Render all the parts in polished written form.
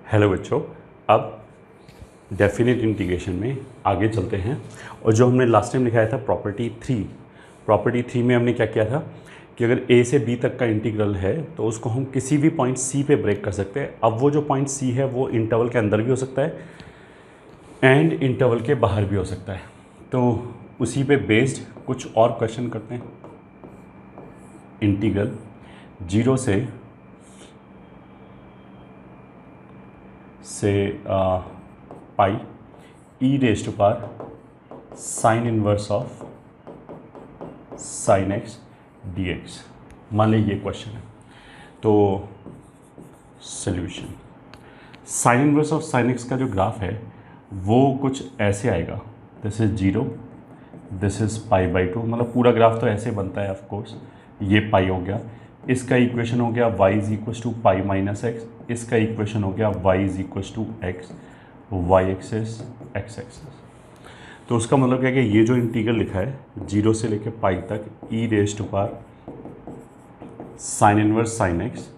Hello बच्चों, अब definite integration में आगे चलते हैं। और जो हमने लास्ट टाइम लिखाया था प्रॉपर्टी थ्री में हमने क्या किया था कि अगर ए से बी तक का इंटीग्रल है तो उसको हम किसी भी पॉइंट सी पे ब्रेक कर सकते हैं। अब वो जो पॉइंट सी है वो इंटरवल के अंदर भी हो सकता है एंड इंटरवल के बाहर भी हो सकता है। तो उसी पे बेस्ड कुछ और क्वेश्चन करते हैं। इंटीग्रल 0 से pi e raise to power sine inverse of sine x d x, मान लीजिए ये क्वेश्चन है। तो solution, sine inverse of sine x का जो ग्राफ है वो कुछ ऐसे आएगा। दिस इज 0, दिस इज π/2, मतलब पूरा ग्राफ तो ऐसे बनता है। ऑफ कोर्स ये पाई हो गया, इसका इक्वेशन हो गया y is equal to pi minus x, इसका इक्वेशन हो गया y is equal to x, y axis x axis. तो उसका मतलब क्या है कि ये जो इंटीग्रल लिखा है 0 से लेके पाई तक e raise to power sine inverse sine x,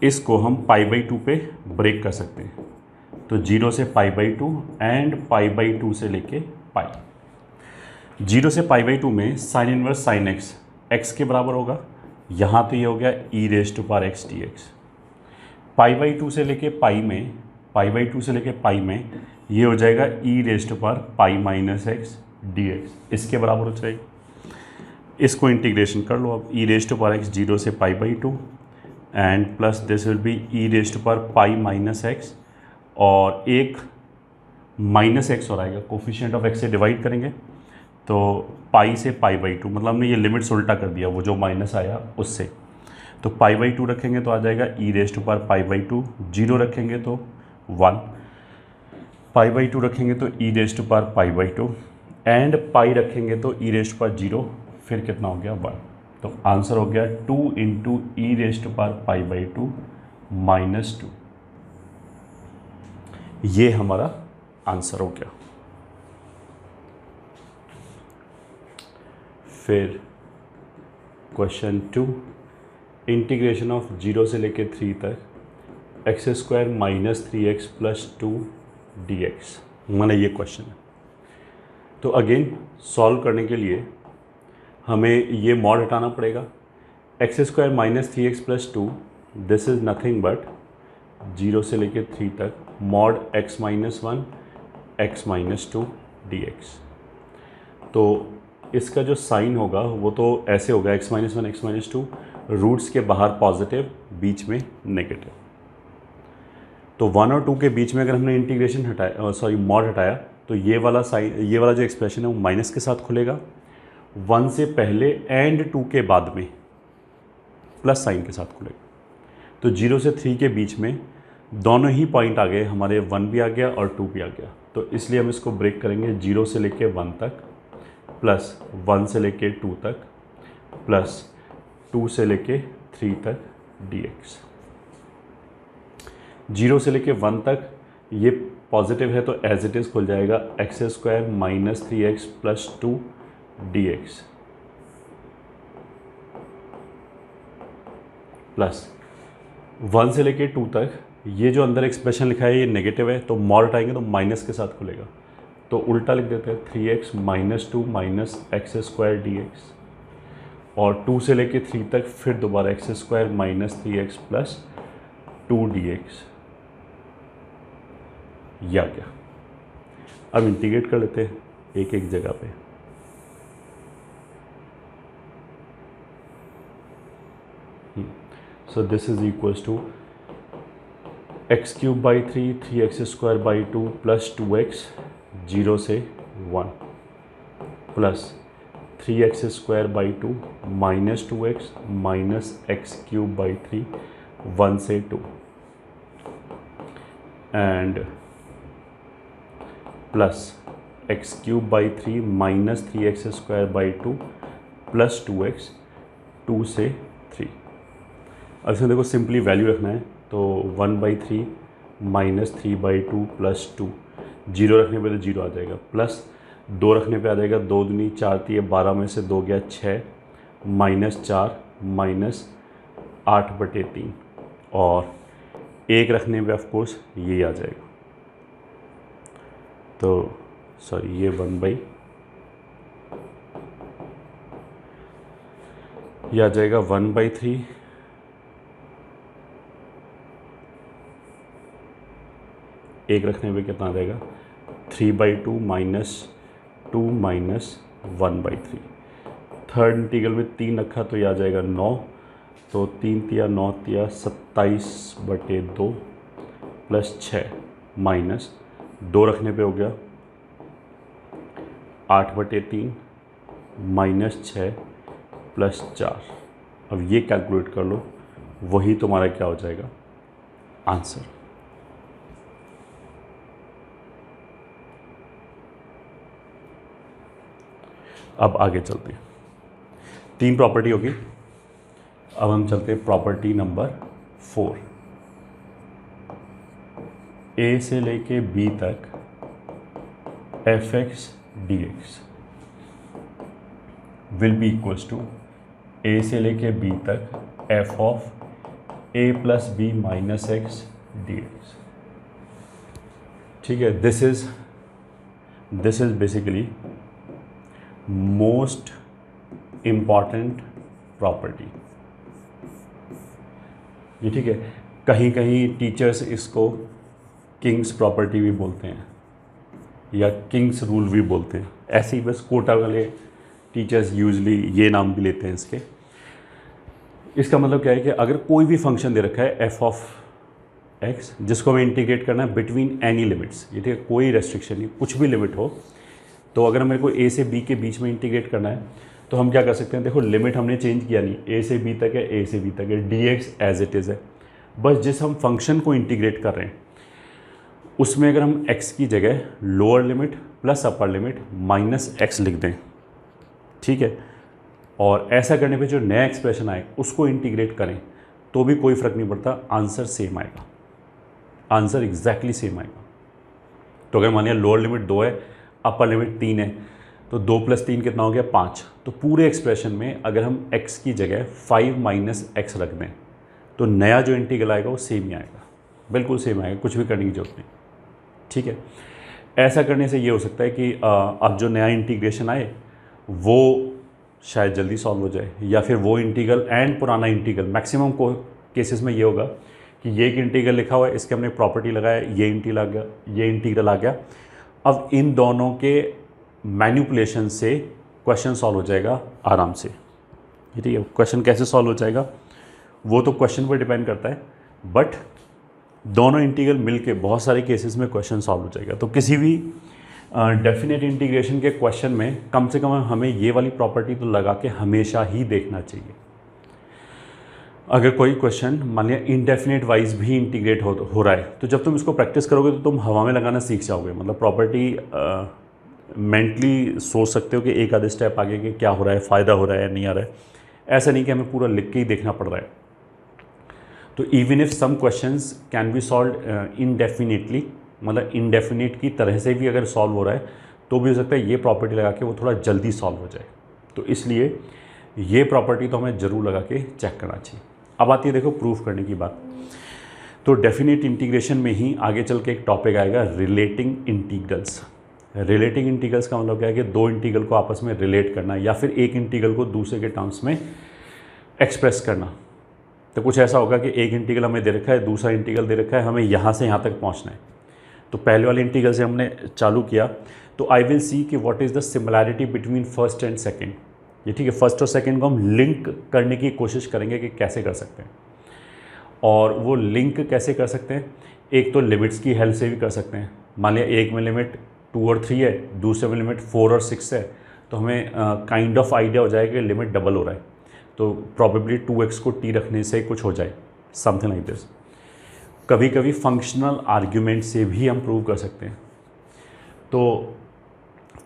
इसको हम π/2 पे ब्रेक कर सकते हैं। तो 0 से π/2 एंड π/2 से लेके पाई। 0 से π/2 में sine inverse sine x x के बराबर होगा, यहाँ तो ये हो गया e raise to power x d x. π/2 से लेके पाई में, π/2 से लेके पाई में ये हो जाएगा e raise to power pi minus x d x, इसके बराबर हो जाएगा। इसको इंटीग्रेशन कर लो अब, e raise to power x 0 से π/2 and plus this will be e raise to power pi minus x, और एक माइनस एक्स और आएगा, कोफिशिएंट ऑफ एक्स से डिवाइड करेंगे तो पाई से π/2, मतलब हमने ये लिमिट्स उल्टा कर दिया, वो जो माइनस आया उससे। तो π/2 रखेंगे तो आ जाएगा ई रेज टू पावर π/2, 0 रखेंगे तो 1, π/2 रखेंगे तो e raise to power π/2 and pi रखेंगे तो ई रेज टू पावर 0, फिर कितना हो गया 1। तो आंसर हो गया 2 into e raise to power π/2 minus 2, ये हमारा आंसर हो गया। फिर क्वेश्चन 2, इंटीग्रेशन ऑफ 0 से लेके 3 तक x square minus 3x plus 2 dx, माना ये क्वेश्चन है। तो अगेन सॉल्व करने के लिए हमें ये मॉड हटाना पड़ेगा। X square minus 3x plus 2, this is nothing but 0 से लेके 3 तक mod x minus 1 x minus 2 dx। तो इसका जो साइन होगा वो तो ऐसे होगा, x minus 1 x minus 2, roots के बाहर पॉजिटिव, बीच में नेगेटिव। तो 1 और 2 के बीच में अगर हमने इंटीग्रेशन हटाया, मॉड हटाया, तो ये वाला साइन, ये वाला जो एक्सप्रेशन है वो माइनस के साथ खुलेगा। 1 से पहले एंड 2 के बाद में प्लस साइन के साथ खुलेगा। तो 0 से 3 के बीच में दोनों ही पॉइंट आ गए हमारे, 1 भी आ गया और 2 भी आ गया। तो इसलिए हम इसको ब्रेक करेंगे 0 से लेके 1 तक, प्लस 1 से लेके 2 तक, प्लस 2 से लेके 3 तक dx। 0 से लेके 1 तक ये पॉजिटिव है तो एज इट इज़ खुल जाएगा x square minus 3x plus 2 dx, plus 1 से लेके 2 तक ये जो अंदर एक्सप्रेशन लिखा है ये नेगेटिव है, तो मॉड हटाएंगे तो माइनस के साथ खुलेगा। तो उल्टा लिख देते हैं 3x minus 2 minus x square dx, और 2 से लेके 3 तक फिर दोबारा x square minus 3x plus 2 dx, या क्या। अब इंटीग्रेट कर लेते हैं एक एक जगह पे। So this is equals to x cube by 3, 3x square by 2 plus 2x 0 से 1, plus 3x square by 2 minus 2x minus x cube by 3 1 से 2, and plus x cube by 3 minus 3x square by 2 plus 2x 2 से 3। अब इसमें देखो simply value रखना है, तो 1/3 minus 3/2 plus 2, 0 रखने पे तो 0 आ जाएगा, प्लस 2 रखने पे आ जाएगा 2 दूनी 4 3, 12 में से 2 गया 6, माइनस 4 माइनस 8/3, और एक रखने पे ऑफ कोर्स ये आ जाएगा, तो सॉरी ये 1/, ये आ जाएगा 1/3, एक रखने पे कितना आ जाएगा 3/2 -2 -1/3। थर्ड इंटीग्रल में 3 रखा तो ये आ जाएगा 9, तो 3 तिया 9 तिया 27/2 प्लस 6 माइनस 2 रखने पे हो गया 8/3 माइनस 6 प्लस 4। अब ये कैलकुलेट कर लो, वही तुम्हारा क्या हो जाएगा आंसर। अब आगे चलते हैं, 3 प्रॉपर्टी होगी। अब हम चलते हैं प्रॉपर्टी नंबर 4। ए से लेके बी तक fx dx will be equals to a से लेके बी तक f of a plus b minus x dx। ठीक है, this is basically most important property. ये ठीक है, कहीं कहीं टीचर्स इसको किंग्स प्रॉपर्टी भी बोलते हैं या किंग्स रूल भी बोलते हैं, ऐसे ही बस कोटा वाले टीचर्स यूजली ये नाम भी लेते हैं इसके। इसका मतलब क्या है कि अगर कोई भी फंक्शन दे रखा है f ऑफ x जिसको हमें इंटीग्रेट करना है बिटवीन एनी लिमिट्स, ये ठीक है, कोई रेस्ट्रिक्शन नहीं, कुछ भी लिमिट हो, तो अगर मेरे को a से b के बीच में इंटीग्रेट करना है तो हम क्या कर सकते हैं, देखो लिमिट हमने चेंज किया नहीं, a से b तक है, a से b तक है, dx एज इट इज़ है। बस जिस हम फंक्शन को इंटीग्रेट कर रहे हैं उसमें अगर हम x की जगह lower limit plus upper limit minus x लिख दें, ठीक है, और ऐसा करने पे जो नया एक्सप्रेशन आए उसको इंटीग्रेट करें तो भी कोई फ़र्क नहीं पड़ता, आंसर सेम आएगा, आंसर एग्जैक्टली सेम आएगा। तो अगर मान लिया लोअर लिमिट 2 है, अपर लिमिट 3 है, तो 2 + 3 कितना हो गया 5। तो पूरे एक्सप्रेशन में अगर हम x की जगह 5 माइनस x रख दें तो नया जो इंटीग्रल आएगा वो सेम ही आएगा, बिल्कुल सेम आएगा, कुछ भी करने की जरूरत नहीं। ठीक है, ऐसा करने से ये हो सकता है कि अब जो नया इंटीग्रेशन आए वो शायद जल्दी सॉल्व हो जाए, या फिर वो इंटीग्रल एंड पुराना इंटीग्रल, मैक्सिमम को केसेस में ये होगा कि ये एक इंटीग्रल लिखा हुआ है, इसके हमने प्रॉपर्टी लगाया, ये इंटीग्रल आ गया। अब इन दोनों के मैनिपुलेशन से क्वेश्चन सॉल्व हो जाएगा आराम से। ठीक है, क्वेश्चन कैसे सॉल्व हो जाएगा वो तो क्वेश्चन पर डिपेंड करता है, बट दोनों इंटीग्रल मिलके बहुत सारे केसेस में क्वेश्चन सॉल्व हो जाएगा। तो किसी भी डेफिनेट इंटीग्रेशन के क्वेश्चन में कम से कम हमें ये वाली प्रॉपर्टी तो लगा के हमेशा ही देखना चाहिए। अगर कोई क्वेश्चन मान लिया इनडेफिनेट वाइज भी इंटीग्रेट हो रहा है, तो जब तुम इसको प्रैक्टिस करोगे तो तुम हवा में लगाना सीख जाओगे, मतलब प्रॉपर्टी मेंटली सोच सकते हो कि एक आधे स्टेप आगे के क्या हो रहा है, फ़ायदा हो रहा है या नहीं आ रहा है। ऐसा नहीं कि हमें पूरा लिख के ही देखना पड़ रहा है। तो even if some questions can be solve indefinitely, मतलब इनडेफिनेट की तरह से भी अगर सॉल्व हो रहा है तो भी हो सकता है ये प्रॉपर्टी लगा के वो थोड़ा जल्दी सॉल्व हो जाए। तो इसलिए ये प्रॉपर्टी तो हमें ज़रूर लगा के चेक करना चाहिए। अब आती है देखो प्रूफ करने की बात। तो डेफिनेट इंटीग्रेशन में ही आगे चल के एक टॉपिक आएगा रिलेटिंग इंटीग्रल्स। रिलेटिंग इंटीग्रल्स का मतलब क्या है कि दो इंटीग्रल को आपस में रिलेट करना या फिर एक इंटीग्रल को दूसरे के टर्म्स में एक्सप्रेस करना। तो कुछ ऐसा होगा कि एक इंटीग्रल हमें दे रखा है, दूसरा इंटीग्रल दे रखा है, हमें यहाँ से यहाँ तक पहुँचना है। तो पहले वाले इंटीग्रल से हमने चालू किया, तो आई विल सी कि what is the similarity between first and second. ये ठीक है, फर्स्ट और सेकंड को हम लिंक करने की कोशिश करेंगे कि कैसे कर सकते हैं। और वो लिंक कैसे कर सकते हैं, एक तो लिमिट्स की हेल्प से भी कर सकते हैं। मान लिया एक में लिमिट 2 और 3 है, दूसरे में लिमिट 4 और 6 है, तो हमें काइंड ऑफ आइडिया हो जाएगा कि लिमिट डबल हो रहा है, तो प्रॉबेबली 2x को t रखने से कुछ हो जाए, समथिंग लाइक दिस। कभी कभी फंक्शनल आर्ग्यूमेंट से भी हम प्रूव कर सकते हैं। तो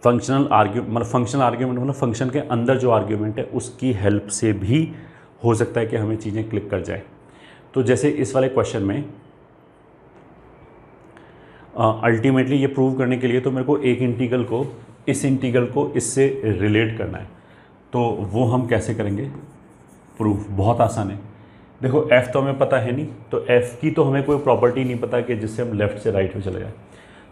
फंक्शनल आर्ग्यूमेंट मतलब फंक्शन के अंदर जो आर्ग्यूमेंट है उसकी हेल्प से भी हो सकता है कि हमें चीज़ें क्लिक कर जाए। तो जैसे इस वाले क्वेश्चन में अल्टीमेटली ये प्रूव करने के लिए तो मेरे को एक इंटीग्रल को इस इंटीग्रल को इससे रिलेट करना है। तो वो हम कैसे करेंगे प्रूफ, बहुत आसान है। देखो f तो हमें पता है नहीं, तो f की तो हमें कोई प्रॉपर्टी नहीं पता कि जिससे हम लेफ्ट से राइट में चले जाए।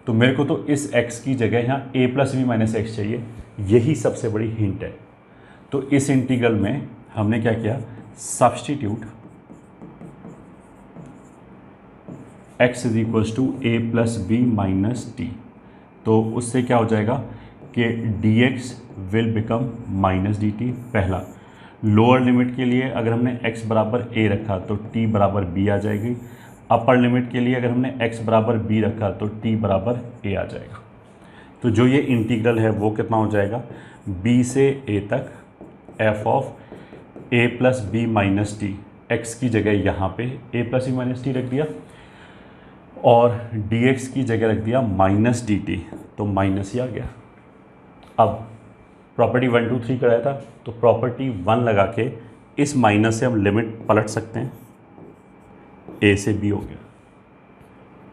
तो मेरे को तो इस x की जगह यहाँ a plus b minus x चाहिए, यही सबसे बड़ी हिंट है। तो इस इंटीग्रल में हमने क्या किया, substitute x is equals to a plus b minus t. तो उससे क्या हो जाएगा कि dx will become minus d t. पहला लोअर लिमिट के लिए अगर हमने x बराबर a रखा तो t बराबर b आ जाएगी। अपर लिमिट के लिए अगर हमने x बराबर b रखा तो t बराबर a आ जाएगा। तो जो ये इंटीग्रल है वो कितना हो जाएगा, b से a तक f of a plus b minus t, x की जगह यहाँ पे a plus b minus t रख दिया और dx की जगह रख दिया माइनस डी टी, तो माइनस ही आ गया। अब प्रॉपर्टी 1 2 3 कराया था, तो प्रॉपर्टी 1 लगा के इस माइनस से हम लिमिट पलट सकते हैं, a से b हो गया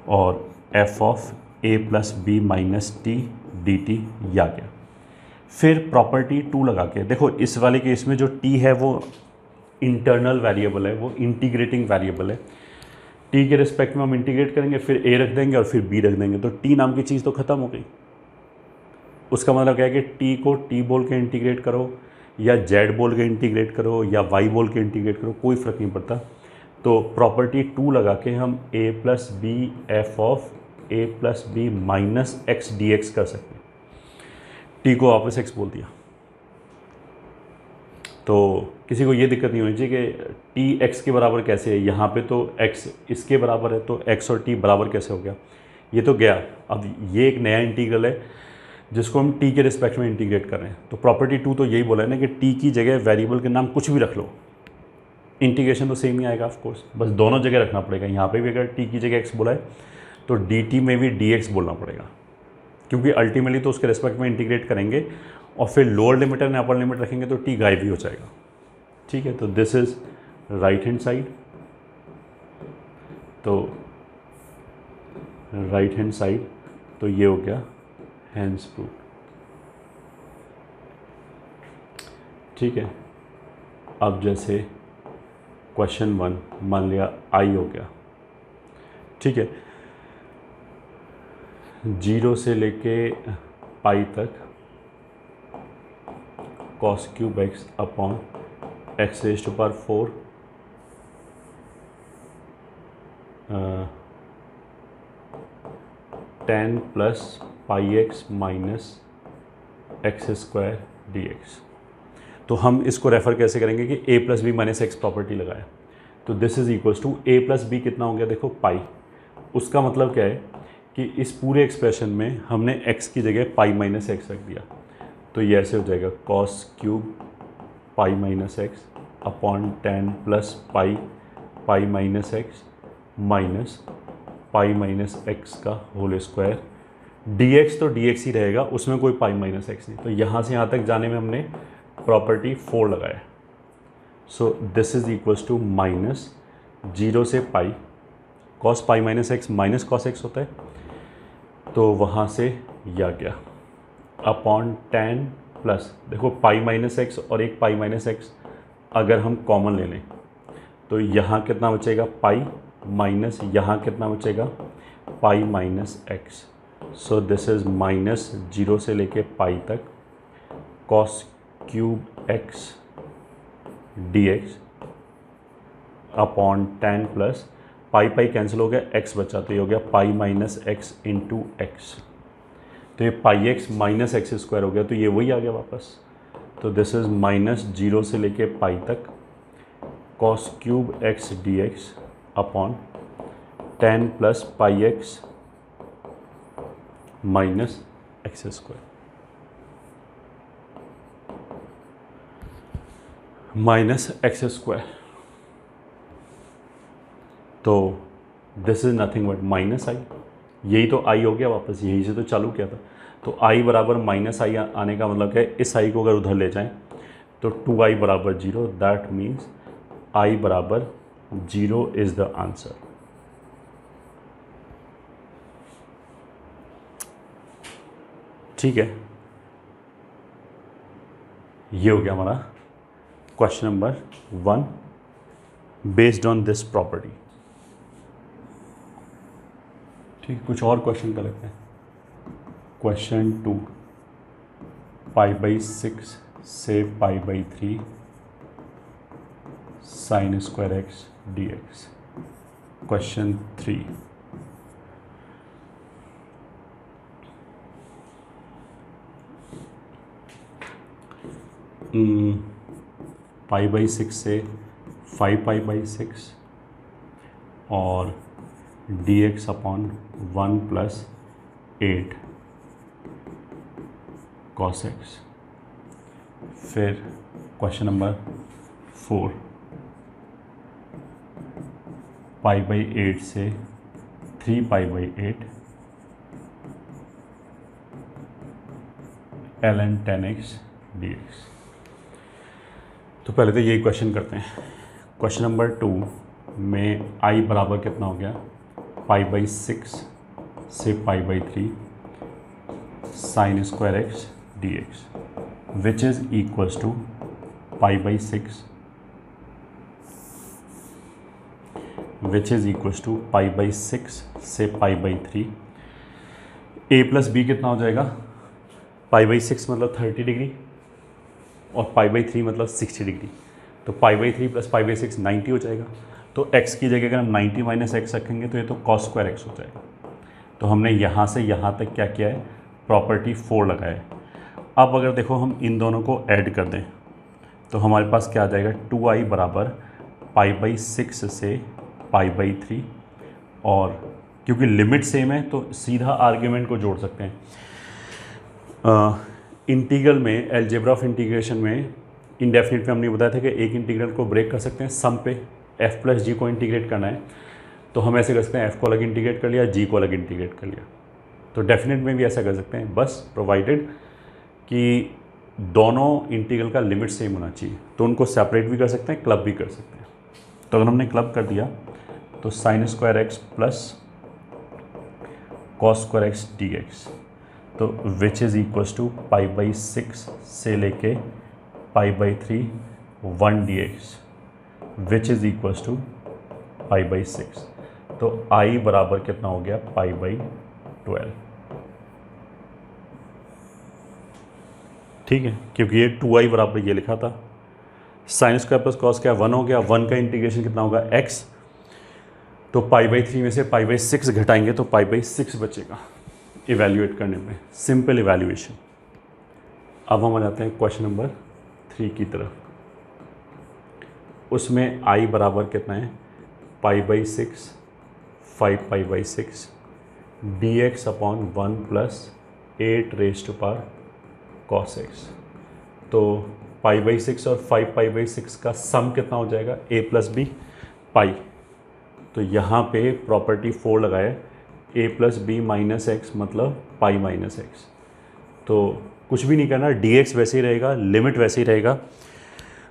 और f of a plus b minus t d t आ गया। फिर प्रॉपर्टी 2 लगा के देखो, इस वाले केस में जो t है वो इंटरनल वेरिएबल है, वो इंटीग्रेटिंग वेरिएबल है। t के रिस्पेक्ट में हम इंटीग्रेट करेंगे, फिर a रख देंगे और फिर b रख देंगे, तो t नाम की चीज़ तो ख़त्म हो गई। उसका मतलब क्या है कि t को t बोल के इंटीग्रेट करो या z बोल के इंटीग्रेट करो या y बोल के इंटीग्रेट करो, कोई फ़र्क नहीं पड़ता। तो प्रॉपर्टी 2 लगा के हम a plus b f of a plus b minus x d x कर सकते हैं। t को वापस x बोल दिया, तो किसी को ये दिक्कत नहीं होनी चाहिए कि t x के बराबर कैसे है, यहाँ पे तो x इसके बराबर है तो x और t बराबर कैसे हो गया, ये तो गया। अब ये एक नया इंटीग्रल है जिसको हम t के रिस्पेक्ट में इंटीग्रेट कर रहे हैं। तो प्रॉपर्टी 2 तो यही बोला है ना कि t की जगह वेरिएबल के नाम कुछ भी रख लो, इंटीग्रेशन तो सेम ही आएगा ऑफ कोर्स, बस दोनों जगह रखना पड़ेगा। यहाँ पे भी अगर t की जगह x बोला है तो dt में भी dx बोलना पड़ेगा, क्योंकि अल्टीमेटली तो उसके रिस्पेक्ट में इंटीग्रेट करेंगे और फिर lower limit and upper limit रखेंगे तो t गायब ही हो जाएगा। ठीक है, तो this is right hand side, तो राइट हैंड साइड तो ये हो गया हैंड्स प्रूफ। ठीक है, अब जैसे क्वेश्चन 1 मान लिया i हो गया। ठीक है, 0 से लेके पाई तक cos cube x upon x raise to power 4 10 plus pi x minus x square d x. तो हम इसको रेफ़र कैसे करेंगे कि a plus b minus x property लगाए, तो this is equals to a plus b कितना हो गया, देखो पाई। उसका मतलब क्या है कि इस पूरे एक्सप्रेशन में हमने x की जगह पाई माइनस एक्स रख दिया, तो ये ऐसे हो जाएगा cos क्यूब पाई माइनस एक्स अपॉन 10 प्लस पाई पाई minus x minus pi minus x का होल स्क्वायर। dx तो dx ही रहेगा, उसमें कोई पाई माइनस एक्स नहीं। तो यहाँ से यहाँ तक जाने में हमने प्रॉपर्टी 4 लगाया। So this is equals to minus 0 से pi cos pi minus x minus cos x होता है, तो वहाँ से या गया अपॉन 10 प्लस, देखो पाई माइनस एक्स और एक पाई माइनस एक्स अगर हम कॉमन ले लें तो यहाँ कितना बचेगा पाई माइनस, यहाँ कितना बचेगा पाई minus x. So this is minus 0 से लेके पाई तक cos cube x d x upon 10 plus पाई पाई कैंसिल हो गया, एक्स बचा, तो ये हो गया पाई माइनस एक्स इंटू एक्स। तो ये पाई एक्स माइनस एक्स स्क्वायर हो गया, तो ये वही आ गया वापस। तो दिस इज माइनस 0 से लेके पाई तक cos cube x d x upon 10 plus pi x minus x square minus x square. तो this is nothing but minus I, यही तो आई हो गया वापस, यही से तो चालू किया था। तो आई बराबर माइनस आई आने का मतलब क्या है, इस आई को अगर उधर ले जाएं तो 2i बराबर 0, दैट मीन्स आई बराबर 0 इज द आंसर। ठीक है, ये हो गया हमारा question number 1। Based on this property. ठीक, कुछ और क्वेश्चन कर लेते हैं। क्वेश्चन 2, π/6 से π/3 sin square x dx। Question 3, π/6 से 5π/6 और dx अपॉन 1 + 8 cos x। फिर क्वेश्चन नंबर 4, π/8 से 3π/8 ln 10x dx। तो पहले तो यही क्वेश्चन करते हैं। क्वेश्चन नंबर 2 में i बराबर कितना हो गया, π/6 से π/3 sin square x dx, which is equals to π/6 which is equals to π/6 से π/3। a + b कितना हो जाएगा, π/6 मतलब 30 डिग्री और π/3 मतलब 60 डिग्री। तो π/3 + π/6 90 हो जाएगा। तो x की जगह अगर हम 90 - x रखेंगे तो ये तो cos स्क्वायर x हो जाएगा। तो हमने यहाँ से यहाँ तक क्या किया है, प्रॉपर्टी 4 लगाया है। अब अगर देखो हम इन दोनों को ऐड कर दें तो हमारे पास क्या आ जाएगा, 2i बराबर π/6 से π/3, और क्योंकि लिमिट सेम है तो सीधा आर्ग्यूमेंट को जोड़ सकते हैं। इंटीग्रल में, एलजेब्रा ऑफ इंटीग्रेशन में इंडेफिनिट में हमने बताया था कि एक इंटीग्रल को ब्रेक कर सकते हैं सम पे। f + g को इंटीग्रेट करना है तो हम ऐसे कर सकते हैं, f को अलग इंटीग्रेट कर लिया, g को अलग इंटीग्रेट कर लिया। तो डेफिनेट में भी ऐसा कर सकते हैं, बस प्रोवाइडेड कि दोनों इंटीग्रल का लिमिट सेम होना चाहिए। तो उनको सेपरेट भी कर सकते हैं, क्लब भी कर सकते हैं। तो अगर हमने क्लब कर दिया तो sin square x plus cos square x dx, तो विच इज़ इक्वल्स टू π/6 से लेके π/3 1 dx, which is equals to π/6। तो i बराबर कितना हो गया, π/12। ठीक है, क्योंकि ये 2i बराबर ये लिखा था। साइन स्क्वायर प्लस कॉस क्या 1 हो गया, 1 का इंटीग्रेशन कितना होगा x, तो π/3 में से π/6 घटाएंगे तो π/6 बचेगा इवैल्यूएट करने में, सिंपल इवैल्यूएशन। अब हम आ जाते हैं क्वेश्चन नंबर 3 की तरफ। उसमें i बराबर कितना है, π/6 5π/6 dx upon 1 + 8 raise to power cos x। तो π/6 और 5π/6 का सम कितना हो जाएगा, a + b पाई। तो यहाँ पे प्रॉपर्टी 4 लगाए, a + b - x मतलब पाई - x। तो कुछ भी नहीं करना, dx वैसे ही रहेगा, लिमिट वैसे ही रहेगा,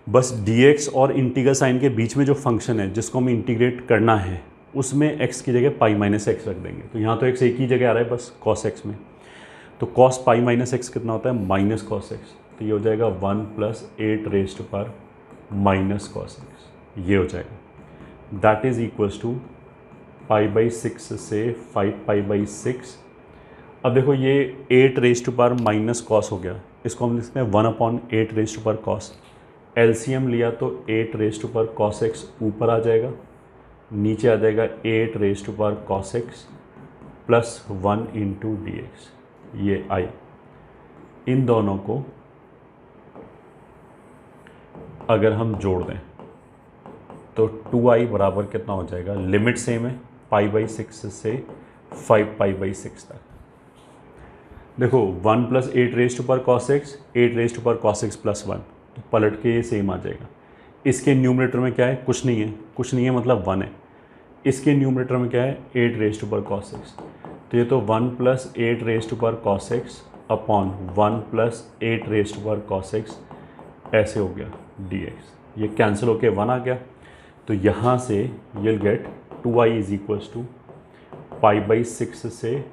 बस dx और इंटीग्रल साइन के बीच में जो फंक्शन है जिसको हमें इंटीग्रेट करना है उसमें x की जगह पाई - x रख देंगे। तो यहाँ तो x एक ही जगह आ रहा है बस cos x में। तो cos पाई - x कितना होता है, -cos x। तो ये हो जाएगा 1 + 8 raise to power -cos x, ये हो जाएगा। दैट इज़ इक्वल्स टू π/6 से 5π/6। अब देखो ये 8 रेज़ टू पावर -cos हो गया, इसको हम लिखते हैं 1/8 raise to power cos। LCM लिया तो 8 raise to power cos x ऊपर आ जाएगा, नीचे आ जाएगा 8 raise to power cos x plus 1 × dx। ये i, इन दोनों को अगर हम जोड़ दें तो 2i बराबर कितना हो जाएगा, लिमिट सेम है π/6 से 5π/6 तक। देखो 1 + 8 raise to power cos x, 8 raise to power cos x plus 1, तो पलट के ये सेम आ जाएगा। इसके न्यूमरेटर में क्या है, कुछ नहीं है, कुछ नहीं है मतलब 1 है। इसके न्यूमरेटर में क्या है, 8 raise to power cos x। तो ये तो 1 + 8 raise to power cos x upon 1 + 8 raise to power cos x ऐसे हो गया dx। ये कैंसिल होके 1 आ गया। तो यहाँ से you'll get 2i is equals to π/6 से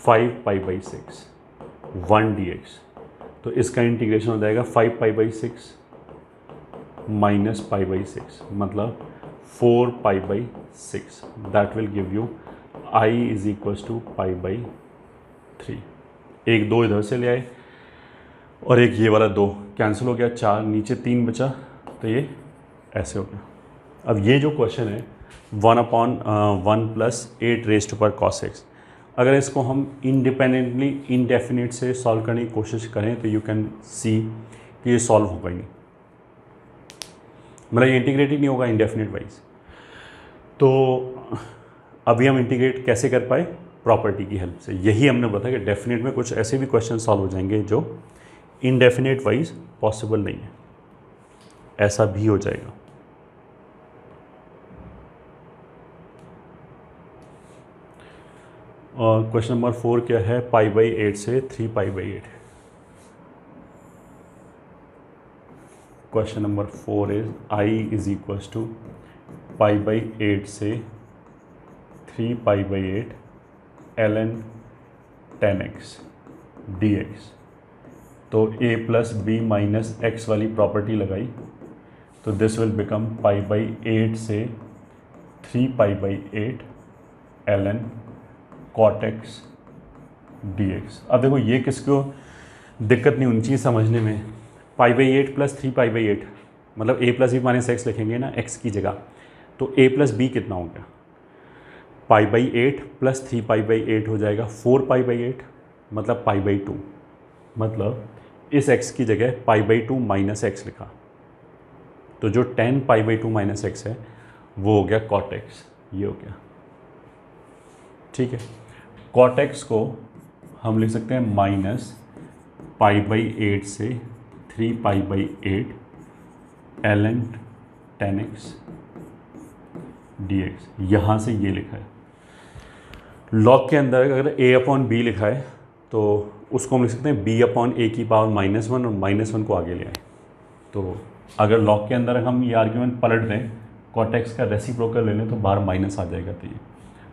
5π/6 1 dx। तो इसका इंटीग्रेशन हो जाएगा 5π/6 माइनस पाई बाई 6 मतलब 4 pi by 6 that will give you I is equals to pi by 3। एक 2 इधर से ले आए और एक ये वाला 2 कैंसिल हो गया, 4 नीचे 3 बचा, तो ये ऐसे हो गया। अब ये जो क्वेश्चन है 1/1 plus 8 raise to power cos x, अगर इसको हम इंडिपेंडेंटली इनडेफिनिट से सॉल्व करने की कोशिश करें तो यू कैन सी कि ये सॉल्व होगा ही नहीं, मतलब ये इंटीग्रेट ही नहीं होगा इंडेफिनिट वाइज। तो अभी हम इंटीग्रेट कैसे कर पाए? प्रॉपर्टी की हेल्प से। यही हमने बताया कि डेफिनेट में कुछ ऐसे भी क्वेश्चन सॉल्व हो जाएंगे जो इनडेफिनेट वाइज पॉसिबल नहीं है, ऐसा भी हो जाएगा। और क्वेश्चन नंबर 4 क्या है? पाई बाई 8 से 3 pi by 8। Question number 4 is I is equals to pi by 8 से 3 pi by 8 ln 10x dx। तो a plus b minus x वाली प्रॉपर्टी लगाई तो this will become pi by 8 से 3 pi by 8 ln cot x dx। अब देखो ये किसको दिक्कत नहीं होनी चाहिए समझने में। Pi by 8 plus 3 pi by 8 मतलब a plus b minus x लिखेंगे ना x की जगह, तो a प्लस बी कितना हो गया? पाई बाई 8 प्लस 3 पाई बाई 8 हो जाएगा 4 पाई बाई 8 मतलब पाई बाई 2, मतलब इस x की जगह पाई बाई 2 माइनस एक्स लिखा, तो जो 10 पाई बाई 2 माइनस एक्स है वो हो गया cot x, ये हो गया। ठीक है, cot x को हम लिख सकते हैं माइनस पाई बाई 8 से 3 pi by 8 ln 10x dx। यहाँ से ये लिखा है। लॉग के अंदर अगर a अपॉन बी लिखा है तो उसको हम लिख सकते हैं b अपॉन ए की पावर -1 और -1 को आगे ले आए। तो अगर लॉग के अंदर हम ये आर्ग्यूमेंट पलट दें, cot x का रेसिप्रोकल ले लें तो बाहर माइनस आ जाएगा। तो ये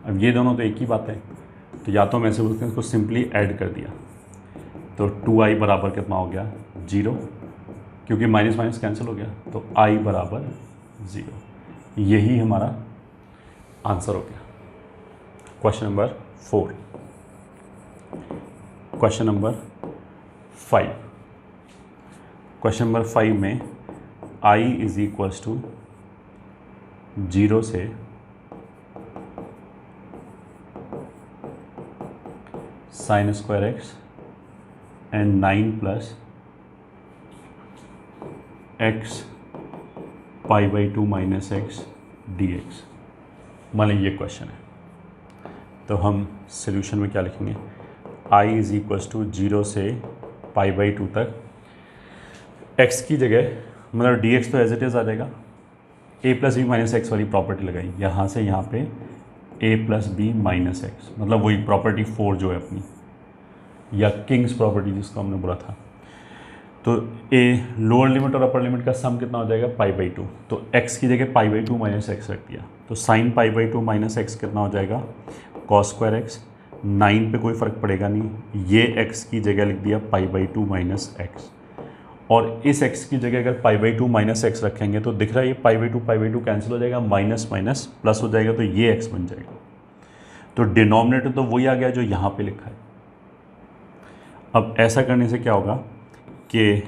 अब ये दोनों तो एक ही बात है, तो या तो हम ऐसे बोलते हैं इसको सिंपली ऐड कर दिया तो 2i बराबर कितना हो गया? 0, क्योंकि माइनस माइनस कैंसिल हो गया, तो i बराबर 0। यही हमारा आंसर हो गया। Question number 4। Question number 5। Question number 5 में i इज इक्वल्स टू 0 से sin square x and 9 plus x pi by 2 minus x dx। मान लीजिए ये क्वेश्चन है, तो हम सॉल्यूशन में क्या लिखेंगे? i इज इक्वल्स टू 0 से पाई बाई 2 तक x की जगह मतलब dx तो एज इट इज़ आ जाएगा। a plus b minus x वाली प्रॉपर्टी लगाई, यहाँ से यहाँ पे a plus b minus x, मतलब वही प्रॉपर्टी 4 जो है अपनी, या किंग्स प्रॉपर्टी जिसको हमने बोला था। तो a लोअर लिमिट और अपर लिमिट का सम कितना हो जाएगा? Pi by 2। तो x की जगह पाई बाई 2 माइनस एक्स रख दिया, तो sine pi by 2 minus x कितना हो जाएगा? Cos square x. 9 पे कोई फ़र्क पड़ेगा नहीं, ये x की जगह लिख दिया पाई बाई 2 माइनस एक्स, और इस x की जगह अगर पाई बाई 2 माइनस एक्स रखेंगे तो दिख रहा है ये पाई बाई 2 कैंसिल हो जाएगा, माइनस माइनस प्लस हो जाएगा, तो ये x बन जाएगा। तो डिनोमिनेटर तो वही आ गया जो यहाँ पे लिखा है। अब ऐसा करने से क्या होगा कि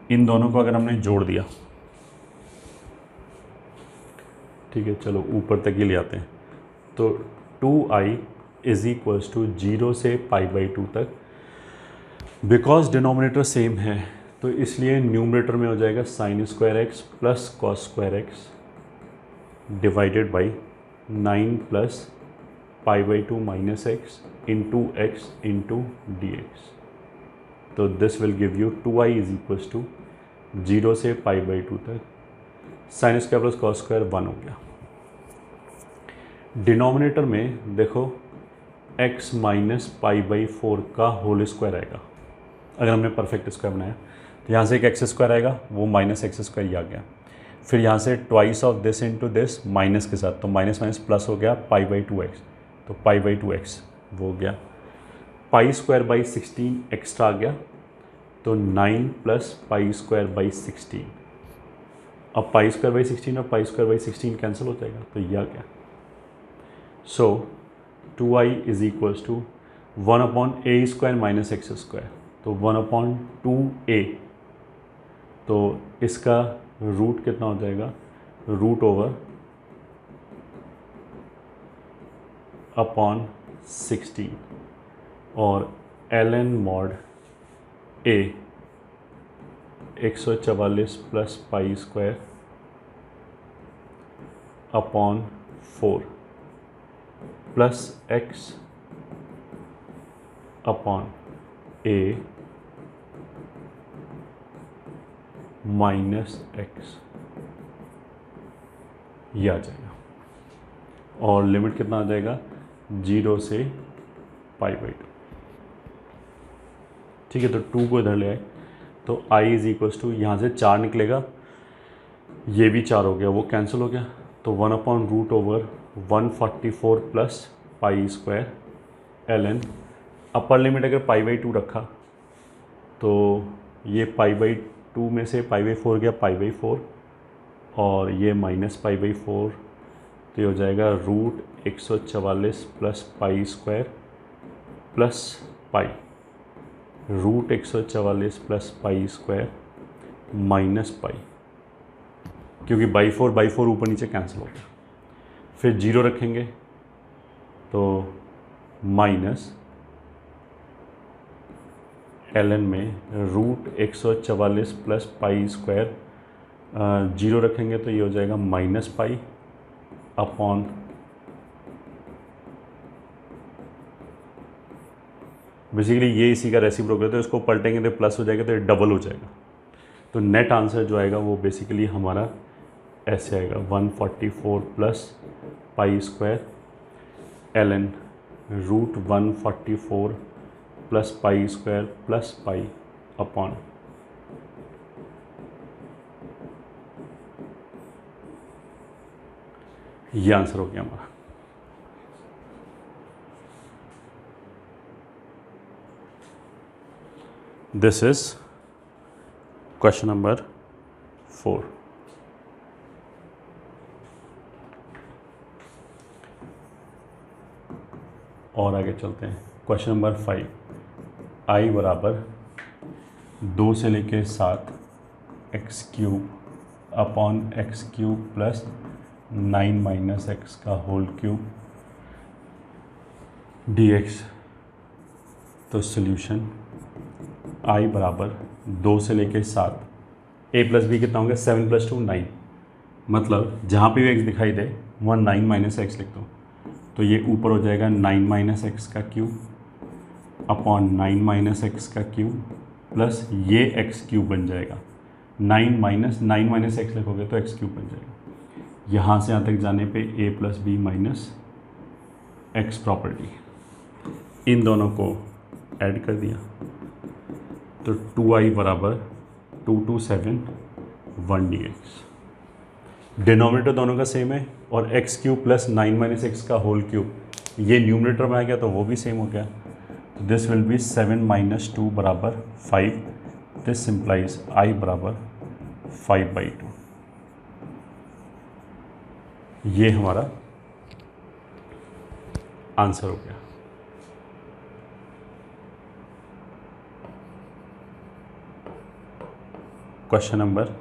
इन दोनों को अगर हमने जोड़ दिया, ठीक है, चलो ऊपर तक ही ले आते हैं, तो 2i इज इक्वल्स टू 0 से पाई बाई 2 तक। बिकॉज डिनोमिनेटर सेम है तो इसलिए न्यूमरेटर में हो जाएगा sine square x plus cos square x divided by 9 plus pi by 2 minus x into x into d x. तो this will give you 2i is equals to 0 से pi by 2 तक sine square plus cos square 1 हो गया। Denominator में देखो x minus pi by 4 का whole square आएगा। अगर हमने परफेक्ट स्क्वायर बनाया तो यहाँ से एक एक्स स्क्वायर आएगा, वो माइनस एक्स स्क्वायर ही आ गया। फिर यहाँ से twice of this into this minus के साथ, तो माइनस माइनस प्लस हो गया पाई बाई 2x, तो पाई बाई 2x वो हो गया। पाई स्क्वायर बाई 16 एक्स्ट्रा आ गया, तो 9 प्लस पाई स्क्वायर बाई 16। अब पाई स्क्वायर बाई 16 और पाई स्क्वायर बाई 16 कैंसिल हो जाएगा, तो यह क्या। So 2i is equals to 1/a² minus x², तो 1/2a। तो इसका रूट कितना हो जाएगा, रूट ओवर अपॉन 16 और ln mod a 144 plus pi square upon 4 plus x upon a minus x, ये आ जाएगा। और लिमिट कितना आ जाएगा, 0 से π/2। ठीक है, तो 2 को इधर ले आए, तो i इज इक्वल्स टू, यहाँ से 4 निकलेगा, ये भी 4 हो गया, वो कैंसिल हो गया, तो 1/√144 plus pi square ln, upper limit अगर π/2 रखा तो ये π/2 में से π/4 गया π/4, और ये माइनस π/4, तो ये हो जाएगा root 144 plus pi square plus pi, root 144 plus pi square minus pi, क्योंकि बाई फोर ऊपर नीचे कैंसिल हो गया। फिर 0 रखेंगे तो माइनस ln में रूट 144 प्लस पाई स्क्वायर, 0 रखेंगे तो ये हो जाएगा माइनस पाई अपॉन बेसिकली ये इसी का रेसिप्रोकल है, तो इसको पलटेंगे तो प्लस हो जाएगा, तो ये डबल हो जाएगा। तो नेट आंसर जो आएगा वो बेसिकली हमारा ऐसे आएगा 144 plus pi square ln root 144 plus pi square plus pi upon ये आंसर हो गया हमारा। This is question number 4। और आगे चलते हैं, क्वेश्चन नंबर 5। i बराबर 2 से लेके 7 x³ upon x³ plus 9 minus x का होल क्यूब dx। तो सॉल्यूशन i बराबर 2 से लेके 7, a प्लस बी कितना हो गया, 7 + 2 9, मतलब जहाँ पे भी x दिखाई दे वहाँ 9 माइनस एक्स लिख दो, तो ये ऊपर हो जाएगा 9 माइनस एक्स का क्यूब अपॉन 9 माइनस एक्स का क्यूब प्लस ये x³ बन जाएगा, 9 माइनस एक्स लिखोगे तो x³ बन जाएगा। यहाँ से यहाँ तक जाने पे a plus b minus x property, इन दोनों को ऐड कर दिया, तो 2i बराबर 227 1 dx। डिनोमिनेटर दोनों का सेम है, और x³ प्लस 9 माइनस एक्स का होल क्यूब ये न्यूमरेटर में आ गया, तो वो भी सेम हो गया। तो दिस विल बी 7 माइनस 2 बराबर 5, दिस सिंप्लाइज i बराबर 5/2। ये हमारा आंसर हो गया। Question number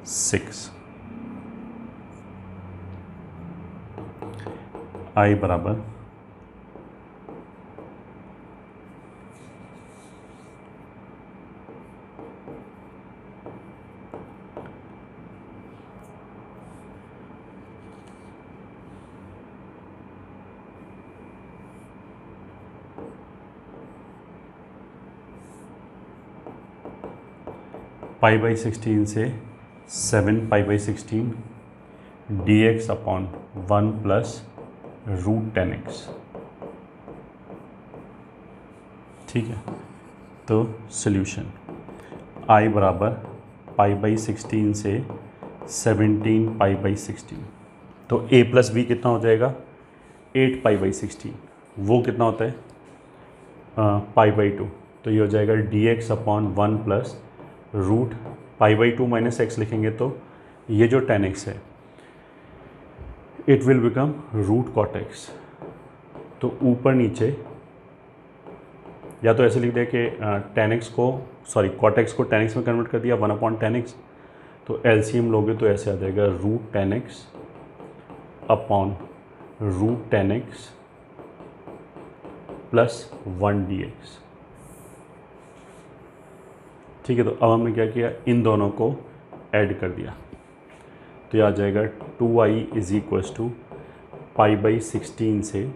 6। i बराबर π/16 से 7 π/16 dx upon 1 plus root 10x। ठीक है, तो सॉल्यूशन i बराबर π/16 से 17 π/16, तो a प्लस बी कितना हो जाएगा 8 π/16, वो कितना होता है पाई बाई टू, तो ये हो जाएगा d x upon 1 plus root pi by two minus x लिखेंगे तो ये जो टेन एक्स है it will become root cot x. तो ऊपर नीचे या तो ऐसे लिख दिया कि टेन एक्स को कॉट एक्स को टेन एक्स में कन्वर्ट कर दिया 1 अपॉन टेन एक्स, तो एलसीएम लोगे तो ऐसे आ जाएगा root tan x upon root tan x plus 1 D x. ठीक है, तो अब हमने क्या किया, इन दोनों को ऐड कर दिया, तो ये आ जाएगा 2i is equals to pi by 16 से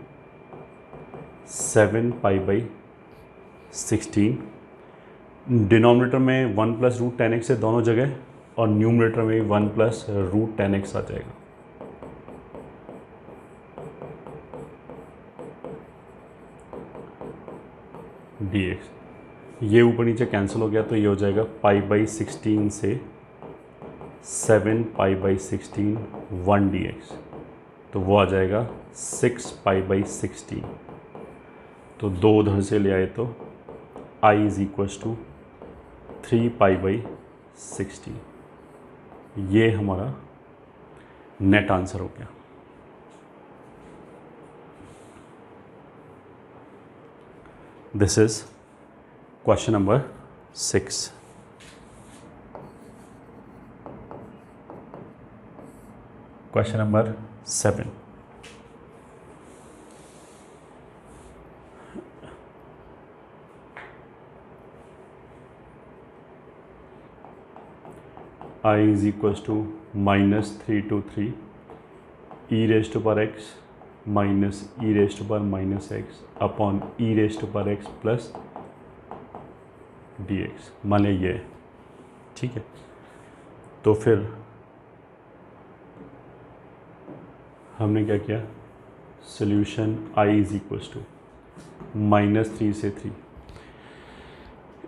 7 पाई बाई 16। डिनोमिनेटर में 1 प्लस रूट टेन एक्स है दोनों जगह, और न्यूमरेटर में 1 प्लस रूट टेन एक्स आ जाएगा। डी एक्स, ये ऊपर नीचे कैंसिल हो गया, तो ये हो जाएगा पाई बाई 16 से 7 पाई बाई 16 1 डी एक्स, तो वो आ जाएगा 6 पाई बाई 16। तो दो उधर से ले आए तो i is equals to 3 pi by 16। ये हमारा नेट आंसर हो गया। This is question number 6। Question number 7, I is equals to -3 to 3 e raised to power x minus e raised to power minus x upon e raised to power x plus dx। मान लिया ये, ठीक है, तो फिर हमने क्या किया, solution i is equals to -3 से 3,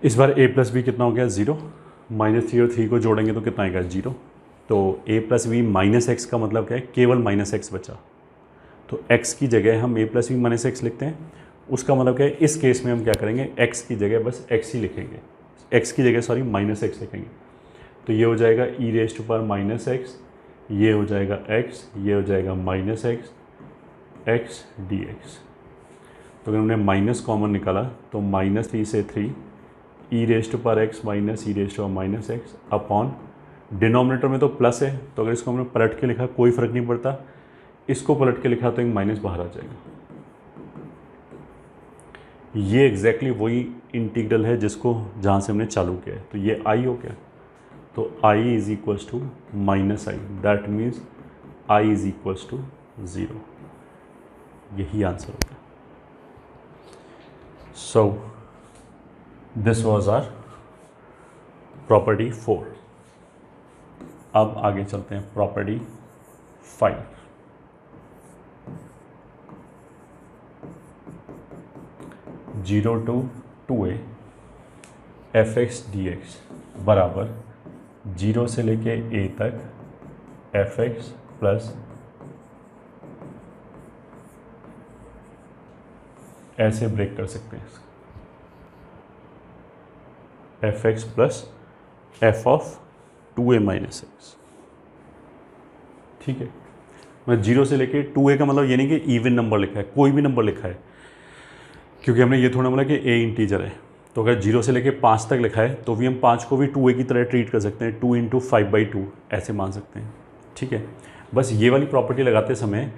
इस बार a प्लस बी कितना हो गया 0, -3 और 3 को जोड़ेंगे तो कितना आएगा 0, तो a plus b minus x का मतलब क्या है, केवल माइनस एक्स बचा, तो x की जगह हम a plus b minus x लिखते हैं। उसका मतलब क्या है, इस केस में हम क्या करेंगे, x की जगह बस x ही लिखेंगे, x की जगह सॉरी माइनस एक्स लिखेंगे, तो ये हो जाएगा e raise to power minus x, ये हो जाएगा x, ये हो जाएगा minus x x d x. तो अगर हमने माइनस कॉमन निकाला तो -3 से 3 e raise to power x minus e raise to power minus x upon, denominator में तो प्लस है, तो अगर इसको हमने पलट के लिखा कोई फ़र्क नहीं पड़ता, इसको पलट के लिखा तो एक माइनस बाहर आ जाएगा। ये एग्जैक्टली वही इंटीग्रल है जिसको जहाँ से हमने चालू किया है, तो ये आई हो गया, तो i is equals to minus I, that means i is equals to 0। यही आंसर होगा। So this was our property 4। अब आगे चलते हैं प्रॉपर्टी 5। Zero to 2a f x d x बराबर 0 से लेके a तक एफ एक्स प्लस ऐसे ब्रेक कर सकते हैं, f x plus f of 2a minus x. ठीक है, मैं 0 से लेके 2a का मतलब ये नहीं कि इवन नंबर लिखा है, कोई भी नंबर लिखा है, क्योंकि हमने ये थोड़ा बोला कि a इंटीजर है, तो अगर 0 से लेके 5 तक लिखा है तो भी हम 5 को भी 2a की तरह ट्रीट कर सकते हैं, 2 इंटू 5/2 ऐसे मान सकते हैं। ठीक है, बस ये वाली प्रॉपर्टी लगाते समय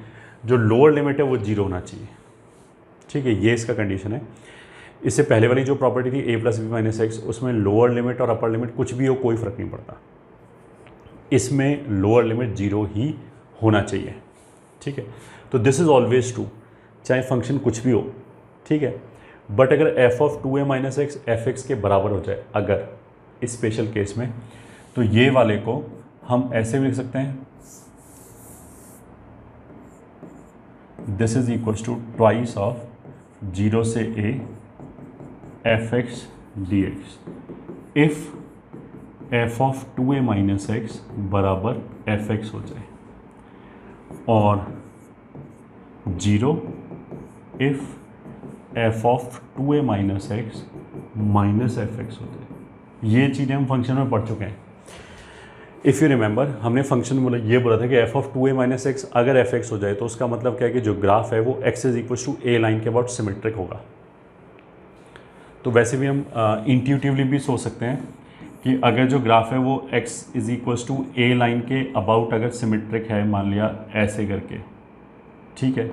जो लोअर लिमिट है वो 0 होना चाहिए। ठीक है, ये इसका कंडीशन है। इससे पहले वाली जो प्रॉपर्टी थी a plus b minus x, उसमें लोअर लिमिट और अपर लिमिट कुछ भी हो कोई फ़र्क नहीं पड़ता, इसमें लोअर लिमिट 0 ही होना चाहिए। ठीक है, तो दिस इज़ ऑलवेज ट्रू, चाहे फंक्शन कुछ भी हो। ठीक है, बट अगर F of 2a minus x F x के बराबर हो जाए अगर इस स्पेशल केस में, तो ये वाले को हम ऐसे भी लिख सकते हैं, this is equals to twice of 0 से a f x d x if f of 2a minus x बराबर एफ एक्स हो जाए, और 0 if f of 2a minus x minus f x होता है। ये चीज़ें हम फंक्शन में पढ़ चुके हैं। इफ़ यू रिमेंबर, हमने फंक्शन बोला ये बोला था कि f of 2a minus x अगर एफ एक्स हो जाए तो उसका मतलब क्या है कि जो ग्राफ है वो x is equal to a line के अबाउट सिमेट्रिक होगा। तो वैसे भी हम इंट्यूटिवली भी सोच सकते हैं कि अगर जो ग्राफ है वो x is equals to a line के अबाउट अगर सिमेट्रिक है, मान लिया ऐसे करके, ठीक है,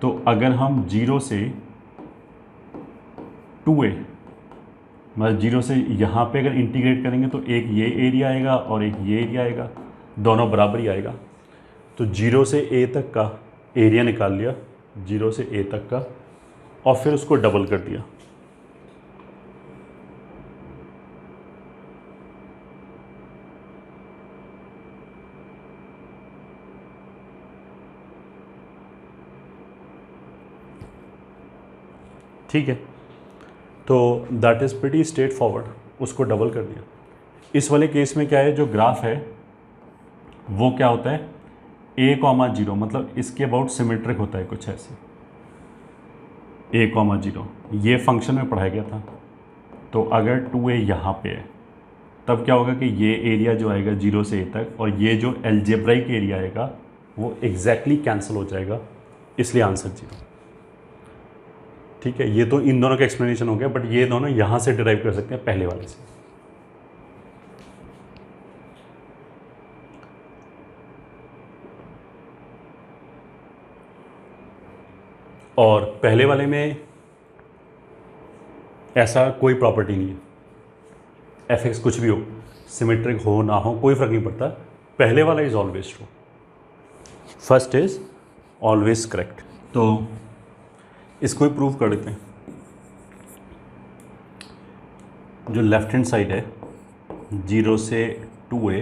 तो अगर हम 0 से 2a मतलब 0 से यहाँ पे अगर इंटीग्रेट करेंगे तो एक ये एरिया आएगा और एक ये एरिया आएगा, दोनों बराबर ही आएगा। तो 0 से a तक का एरिया निकाल लिया, 0 से a तक का, और फिर उसको डबल कर दिया। ठीक है, तो that is pretty straight forward, उसको डबल कर दिया। इस वाले केस में क्या है, जो ग्राफ है वो क्या होता है, a कॉमा 0 मतलब इसके अबाउट सिमेट्रिक होता है कुछ ऐसे, a कॉमा 0 ये फंक्शन में पढ़ाया गया था। तो अगर 2a यहाँ पे है तब क्या होगा कि ये एरिया जो आएगा 0 से a तक और ये जो एल्जेब्राइक एरिया आएगा वो एग्जैक्टली कैंसिल हो जाएगा, इसलिए आंसर 0। ठीक है, ये तो इन दोनों का एक्सप्लेनेशन हो गया, बट ये दोनों यहाँ से डिराइव कर सकते हैं पहले वाले से। और पहले वाले में ऐसा कोई प्रॉपर्टी नहीं है, एफ एक्स कुछ भी हो, सिमेट्रिक हो ना हो कोई फ़र्क नहीं पड़ता, पहले वाला is always true, first is always correct. तो इसको ही प्रूव कर देते हैं। जो लेफ्ट हैंड साइड है 0 से 2a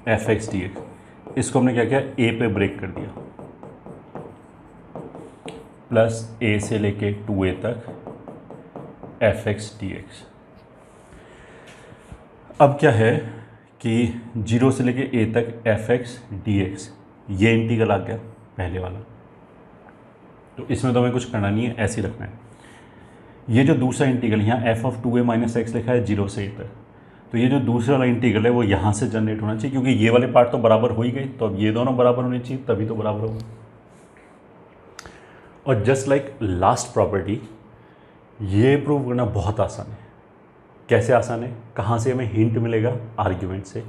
f x d x, इसको हमने क्या किया, a पे ब्रेक कर दिया, प्लस a से लेके 2a तक एफ एक्स डी एक्स। अब क्या है कि 0 से लेके a तक एफ एक्स डी एक्स, ये इंटीग्रल आ गया पहले वाला, तो इसमें तो हमें कुछ करना नहीं है, ऐसे ही रखना है। ये जो दूसरा इंटीग्रल यहाँ F of 2a minus x लिखा है 0 से a तक, तो ये जो दूसरा वाला इंटीग्रल है वो यहाँ से जनरेट होना चाहिए, क्योंकि ये वाले पार्ट तो बराबर हो ही गए, तो अब ये दोनों बराबर होने चाहिए तभी तो बराबर होगा। और जस्ट लाइक लास्ट प्रॉपर्टी, ये प्रूव करना बहुत आसान है। कैसे आसान है, कहाँ से हमें हिंट मिलेगा, आर्ग्यूमेंट से।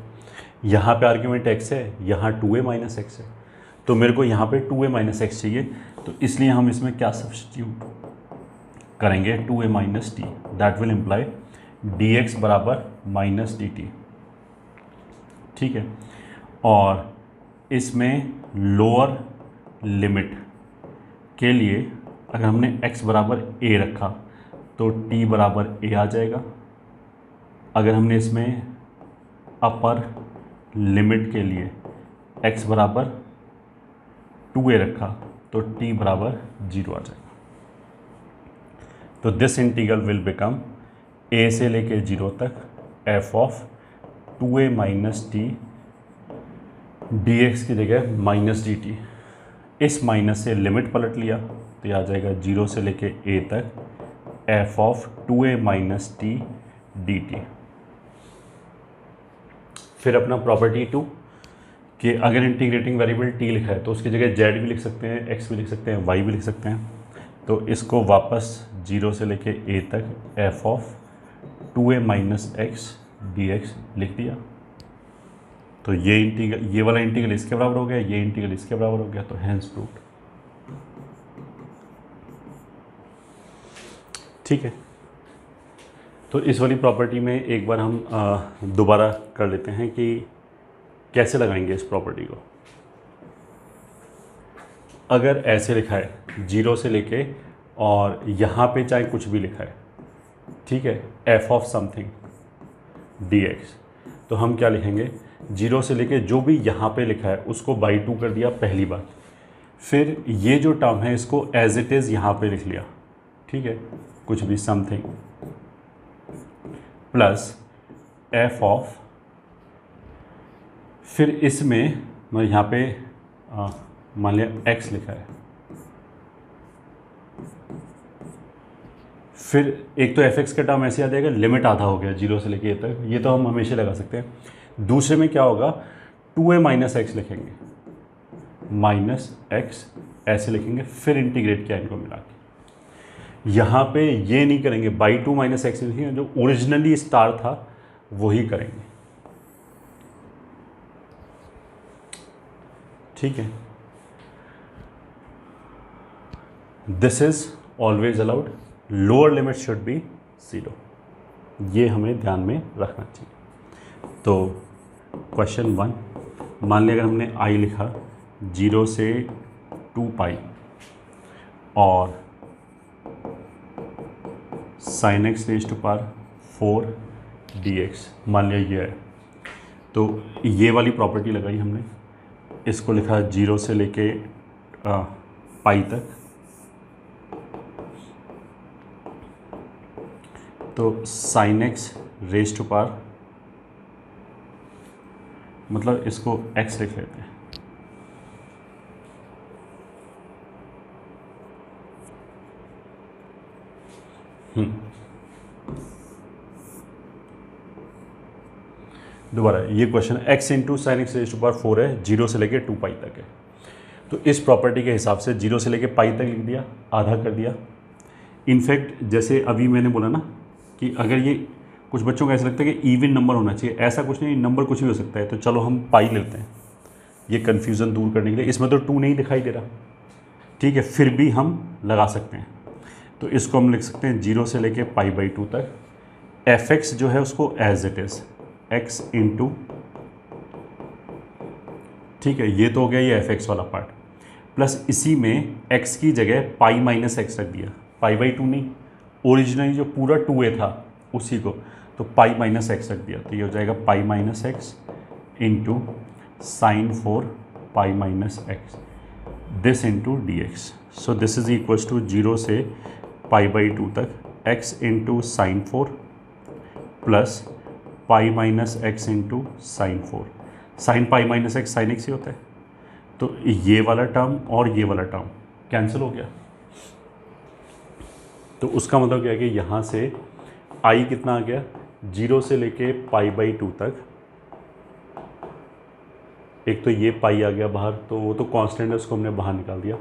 यहाँ पे आर्ग्यूमेंट x है, यहाँ 2a माइनस एक्स है, तो मेरे को यहाँ पे 2a माइनस एक्स चाहिए, तो इसलिए हम इसमें क्या सब्स्टिट्यूट करेंगे, 2a minus T, that will imply dx बराबर माइनस डी टी। ठीक है, और इसमें लोअर लिमिट के लिए अगर हमने x बराबर a रखा तो t बराबर a आ जाएगा। अगर हमने इसमें अपर लिमिट के लिए x बराबर 2a रखा तो t बराबर 0 आ जाएगा। तो this integral will become a से लेके 0 तक f of 2a minus t D x की जगह माइनस डी टी। इस माइनस से लिमिट पलट लिया तो ये आ जाएगा 0 से लेके a तक f of 2a minus t d T. फिर अपना प्रॉपर्टी 2 कि अगर इंटीग्रेटिंग वेरिएबल t लिखा है तो उसकी जगह z भी लिख सकते हैं, x भी लिख सकते हैं, y भी लिख सकते हैं। तो इसको वापस 0 से लेके a तक f of 2a minus x d x लिख दिया। तो ये इंटीग्रल, ये वाला इंटीग्रल इसके बराबर हो गया, ये इंटीग्रल इसके बराबर हो गया, तो हैंस प्रूव्ड। ठीक है, तो इस वाली प्रॉपर्टी में एक बार हम दोबारा कर लेते हैं कि कैसे लगाएंगे इस प्रॉपर्टी को। अगर ऐसे लिखा है 0 से लेके और यहाँ पे चाहे कुछ भी लिखा है, ठीक है, f ऑफ समथिंग dx, तो हम क्या लिखेंगे, 0 से लेके जो भी यहाँ पे लिखा है उसको बाई 2 कर दिया पहली बार, फिर ये जो टर्म है इसको एज इट इज़ यहाँ पे लिख लिया, ठीक है, कुछ भी समथिंग प्लस f ऑफ, फिर इसमें मैं यहाँ पे मान लिया x लिखा है, फिर एक तो एफ एक्स का टर्म ऐसे आ जाएगा, लिमिट आधा हो गया 0 से लेके ए तक, ये तो हम हमेशा लगा सकते हैं। दूसरे में क्या होगा, 2a माइनस एक्स लिखेंगे, माइनस एक्स ऐसे लिखेंगे, फिर इंटीग्रेट किया इनको मिला के। यहाँ पे ये नहीं करेंगे, बाई 2 माइनस एक्स लिखेंगे, जो ओरिजिनली स्टार था वही करेंगे, ठीक है। This is always allowed, lower limit should be 0, ये हमें ध्यान में रखना चाहिए। तो क्वेश्चन 1, मान लिया अगर हमने आई लिखा 0 से 2 पाई और sine x raise to power 4 dx, मान लिया ये है, तो ये वाली प्रॉपर्टी लगाई हमने, इसको लिखा 0 से लेके पाई तक, तो sine x raise to power, मतलब इसको x लिख लेते हैं, दोबारा ये question x into sine x raise to power 4 है, 0 से लेके 2 पाई तक है। तो इस प्रॉपर्टी के हिसाब से 0 से लेके पाई तक लिख दिया, आधा कर दिया। इनफैक्ट जैसे अभी मैंने बोला ना कि अगर ये कुछ बच्चों को ऐसा लगता है कि इवन नंबर होना चाहिए, ऐसा कुछ नहीं, नंबर कुछ भी हो सकता है। तो चलो हम पाई लेते हैं, ये कन्फ्यूज़न दूर करने के लिए। इसमें तो 2 नहीं दिखाई दे रहा, ठीक है, फिर भी हम लगा सकते हैं। तो इसको हम लिख सकते हैं 0 से लेके पाई बाई 2 तक, एफ एक्स जो है उसको as it is x into, ठीक है, ये तो हो गया ये एफ एक्स वाला पार्ट, प्लस इसी में x की जगह पाई माइनस एक्स रख दिया, पाई बाई 2 नहीं, ओरिजिनली जो पूरा 2a था उसी को, तो पाई माइनस एक्स रख दिया, तो ये हो जाएगा pi minus x into sine 4 pi minus x, this into d x. So this is equals to 0 से पाई बाई 2 तक x into sine 4 plus pi minus x into sine 4, sine pi minus x sine x ही होता है, तो ये वाला term और ये वाला टर्म कैंसिल हो गया। तो उसका मतलब क्या है कि यहाँ से आई कितना आ गया, 0 से लेके पाई बाई 2 तक, एक तो ये पाई आ गया बाहर, तो वो तो कांस्टेंट है, उसको हमने बाहर निकाल दिया,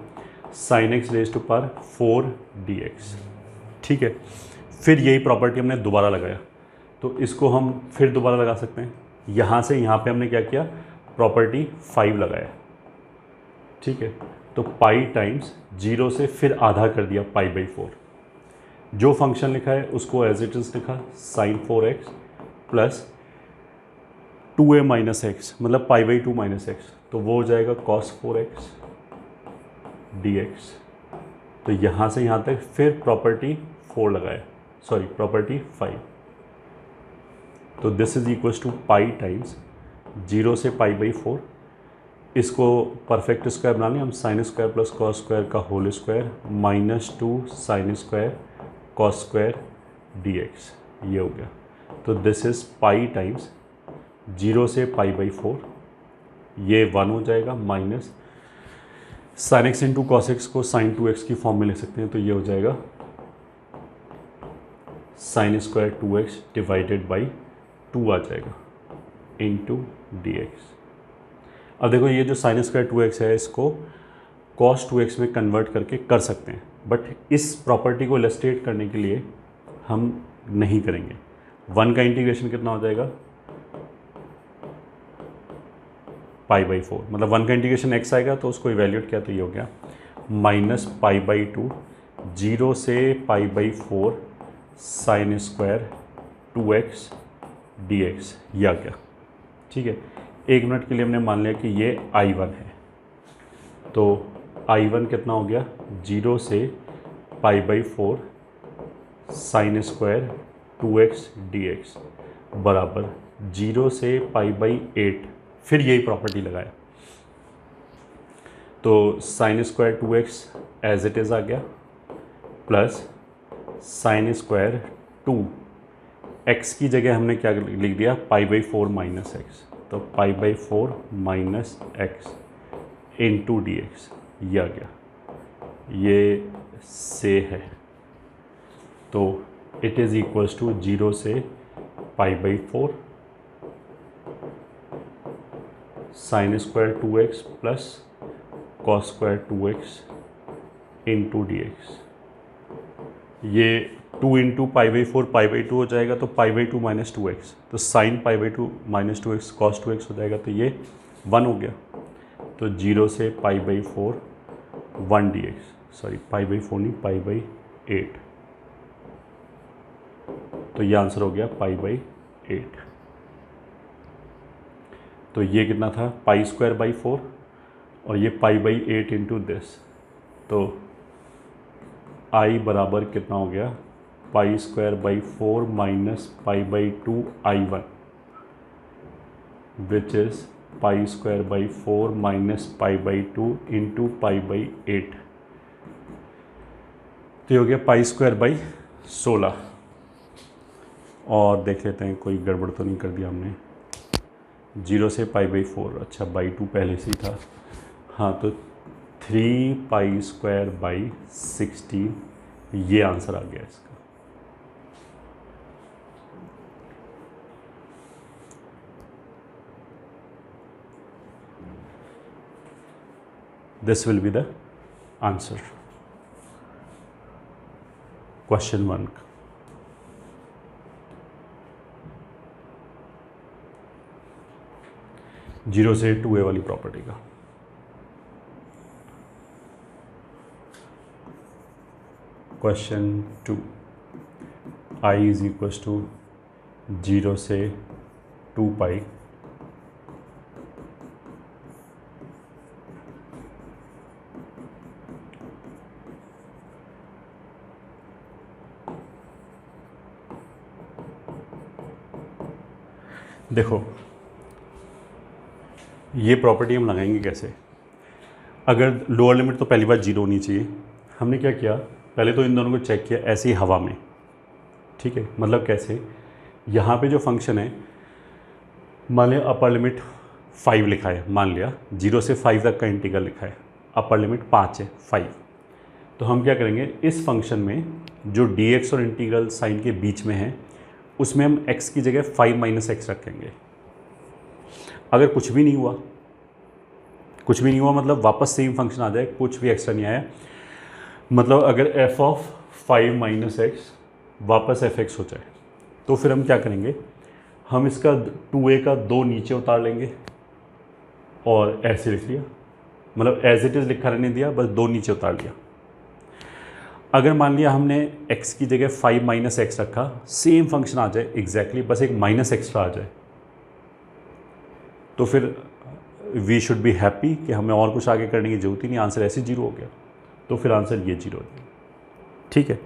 sine x raise to power 4 dx, ठीक है। फिर यही प्रॉपर्टी हमने दोबारा लगाया, तो इसको हम फिर दोबारा लगा सकते हैं। यहाँ से यहाँ पे हमने क्या किया, प्रॉपर्टी 5 लगाया, ठीक है। तो पाई टाइम्स 0 से फिर आधा कर दिया पाई बाई 4, जो फंक्शन लिखा है उसको एज इट इज लिखा, sine 4x plus 2a minus x, मतलब पाई बाई 2 माइनस एक्स, तो वो हो जाएगा cos 4x dx। तो यहाँ से यहाँ तक फिर प्रॉपर्टी 4 लगाया, सॉरी प्रॉपर्टी 5, तो this is equals to pi times 0 से पाई बाई 4, इसको परफेक्ट स्क्वायर बना लें हम, sine square plus cos square का whole square minus 2 sine square cos square dx, ये हो गया। तो दिस इज पाई टाइम्स 0 से पाई बाई 4, ये 1 हो जाएगा, minus sine x into cos x को साइन 2x की फॉर्म में लिख सकते हैं, तो ये हो जाएगा sine square 2x divided by 2 आ जाएगा इंटू dx। अब देखो ये जो साइन स्क्वायर 2x है इसको cos 2x में कन्वर्ट करके कर सकते हैं, बट इस प्रॉपर्टी को इलस्ट्रेट करने के लिए हम नहीं करेंगे। 1 का इंटीग्रेशन कितना हो जाएगा, पाई बाई 4, मतलब 1 का इंटीग्रेशन x आएगा तो उसको इवेल्यूएट किया तो ये हो गया माइनस पाई बाई 2, 0 से pi by 4 sign square 2x dx, ये आ गया, ठीक है। 1 मिनट के लिए हमने मान लिया कि ये I1 है, तो I1 कितना हो गया, 0 से pi by 4 sign square 2x dx बराबर 0 से पाई बाई 8, फिर यही प्रॉपर्टी लगाया, तो sine square 2x as it is आ गया प्लस साइन स्क्वायर 2, x की जगह हमने क्या लिख दिया, पाई बाई 4 माइनस एक्स, तो pi by 4 minus x into dx, ये आ गया, ये से है, तो इट इज़ इक्वल्स टू 0 से π/4 sin square 2x plus cos square 2x into dx। ये 2 इंटू π/4 π/2 हो जाएगा तो π/2 माइनस 2x, तो sign π/2 minus 2x cos 2x हो जाएगा, तो ये 1 हो गया। तो 0 से π/4 1 dx, सॉरी π/4 नहीं π/8, तो ये आंसर हो गया π/8। तो ये कितना था π²/4 और ये π/8 इंटू दिस, तो I बराबर कितना हो गया π²/4 minus π/2 I1 which is π²/4 minus π/2 into π/8। तो ये हो गया π²/16। और देख लेते हैं कोई गड़बड़ तो नहीं कर दिया हमने। 0 से π/4, अच्छा π/2 पहले से ही था। हाँ, तो 3π²/16 ये आंसर आ गया इसका। This will be the answer question 1 का। जीरो से 2a वाली प्रॉपर्टी का। Question 2, I is equals to 0 से 2π देखो ये प्रॉपर्टी हम लगाएंगे कैसे। अगर लोअर लिमिट तो पहली बार 0 होनी चाहिए। हमने क्या किया, पहले तो इन दोनों को चेक किया ऐसे ही हवा में, ठीक है। मतलब कैसे, यहाँ पे जो फंक्शन है, मान लिया अपर लिमिट 5 लिखा है, मान लिया 0 से 5 तक का इंटीग्रल लिखा है, अपर लिमिट 5 है 5। तो हम क्या करेंगे, इस फंक्शन में जो dx और इंटीग्रल साइन के बीच में है उसमें हम x की जगह 5 माइनस एक्स रखेंगे। अगर कुछ भी नहीं हुआ मतलब वापस सेम फंक्शन आ जाए, कुछ भी एक्स्ट्रा नहीं आया, मतलब अगर f ऑफ 5 माइनस एक्स वापस fx हो जाए, तो फिर हम क्या करेंगे, हम इसका 2a का 2 नीचे उतार लेंगे और ऐसे लिख लिया, मतलब एज इट इज़ लिखा रहने दिया, बस 2 नीचे उतार लिया। अगर मान लिया हमने x की जगह 5 माइनस एक्स रखा, सेम फंक्शन आ जाए एग्जैक्टली, बस एक माइनस एक्स्ट्रा आ जाए, तो फिर वी शुड बी हैप्पी कि हमें और कुछ आगे करने की जरूरत ही नहीं, आंसर ऐसे 0 हो गया। तो फिर आंसर ये 0 हो गया, ठीक है।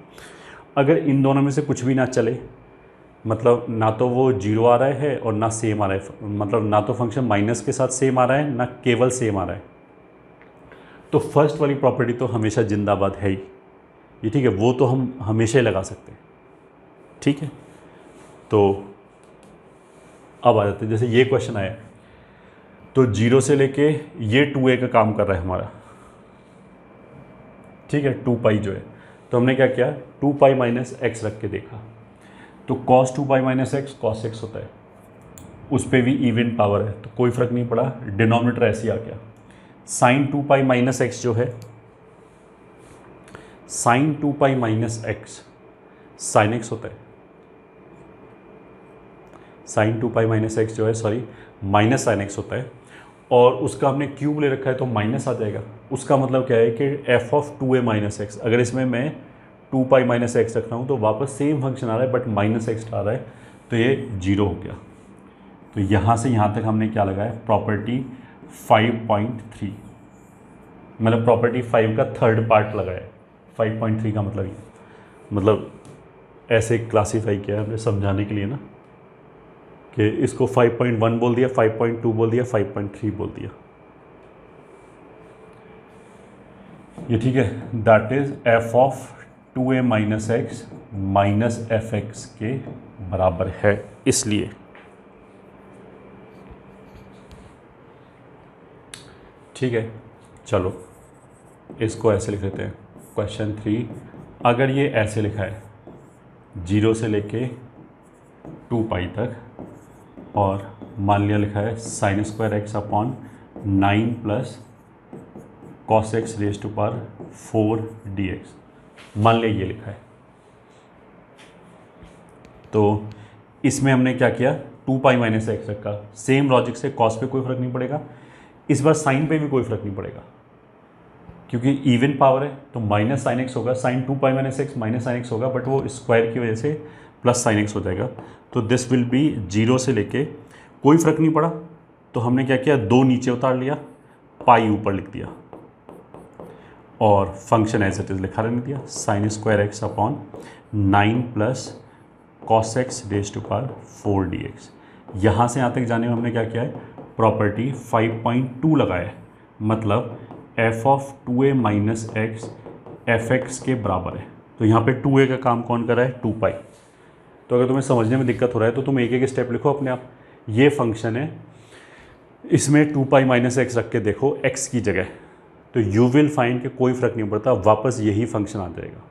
अगर इन दोनों में से कुछ भी ना चले, मतलब ना तो वो 0 आ रहा है और ना सेम आ रहा है, मतलब ना तो फंक्शन माइनस के साथ सेम आ रहा है ना केवल सेम आ रहा है, तो फर्स्ट वाली प्रॉपर्टी तो हमेशा जिंदाबाद है ही, ये ठीक है, वो तो हम हमेशा ही लगा सकते हैं, ठीक है। तो अब आ जाते हैं, जैसे ये क्वेश्चन आया तो 0 से लेके ये 2a का काम कर रहा है हमारा, ठीक है, 2π जो है, तो हमने क्या किया, 2π माइनस एक्स रख के देखा, तो cos 2π minus x cos x होता है, उस पर भी इवन पावर है तो कोई फ़र्क नहीं पड़ा, डिनोमिनेटर ऐसे ही आ गया। sin 2π माइनस एक्स जो है, sin 2π minus x sin x होता है, sin 2π माइनस एक्स जो है, सॉरी माइनस sin x होता है, और उसका हमने क्यूब ले रखा है तो माइनस आ जाएगा। उसका मतलब क्या है कि f of 2a minus x, अगर इसमें मैं 2π माइनस एक्स रख रहा हूँ तो वापस सेम फंक्शन आ रहा है बट माइनस एक्स आ रहा है, तो ये 0 हो गया। तो यहाँ से यहाँ तक हमने क्या लगाया, प्रॉपर्टी 5.3, मतलब प्रॉपर्टी 5 का थर्ड पार्ट लगाया। 5.3 का मतलब ये, मतलब ऐसे क्लासीफाई किया है हमने समझाने के लिए ना, कि इसको 5.1 बोल दिया, 5.2 बोल दिया, 5.3 बोल दिया, ये ठीक है। That is f of 2a minus x minus f x के बराबर है, इसलिए ठीक है। चलो इसको ऐसे लिख लेते हैं, क्वेश्चन 3, अगर ये ऐसे लिखा है 0 से लेके 2 पाई तक, और मान लिया लिखा है sine square x upon 9 plus cos x raise to power 4 dx, मान लिया ये लिखा है। तो इसमें हमने क्या किया, 2 पाई माइनस एक्स रखा। सेम लॉजिक से कॉस पे कोई फर्क नहीं पड़ेगा, इस बार साइन पे भी कोई फर्क नहीं पड़ेगा, क्योंकि इवन पावर है तो माइनस साइन एक्स होगा, sine 2 pi minus x minus sine x होगा, बट वो स्क्वायर की वजह से प्लस साइन एक्स हो जाएगा। तो दिस विल बी 0 से लेके कोई फर्क नहीं पड़ा, तो हमने क्या किया, 2 नीचे उतार लिया, पाई ऊपर लिख दिया, और फंक्शन एज इट इज लिखा रहने दिया, sine square x upon 9 plus cos x raise to power 4 dx। यहाँ से यहाँ तक जाने में हमने क्या किया है, प्रॉपर्टी 5.2 लगाया है, मतलब f of 2a minus x F x के बराबर है। तो यहाँ पे 2a का काम कौन कर रहा है, 2 पाई। तो अगर तुम्हें समझने में दिक्कत हो रहा है तो तुम एक एक स्टेप लिखो अपने आप। ये फंक्शन है, इसमें 2 पाई माइनस एक्स रख के देखो x की जगह, तो यू विल फाइंड कि कोई फ़र्क नहीं पड़ता, वापस यही फंक्शन आ जाएगा।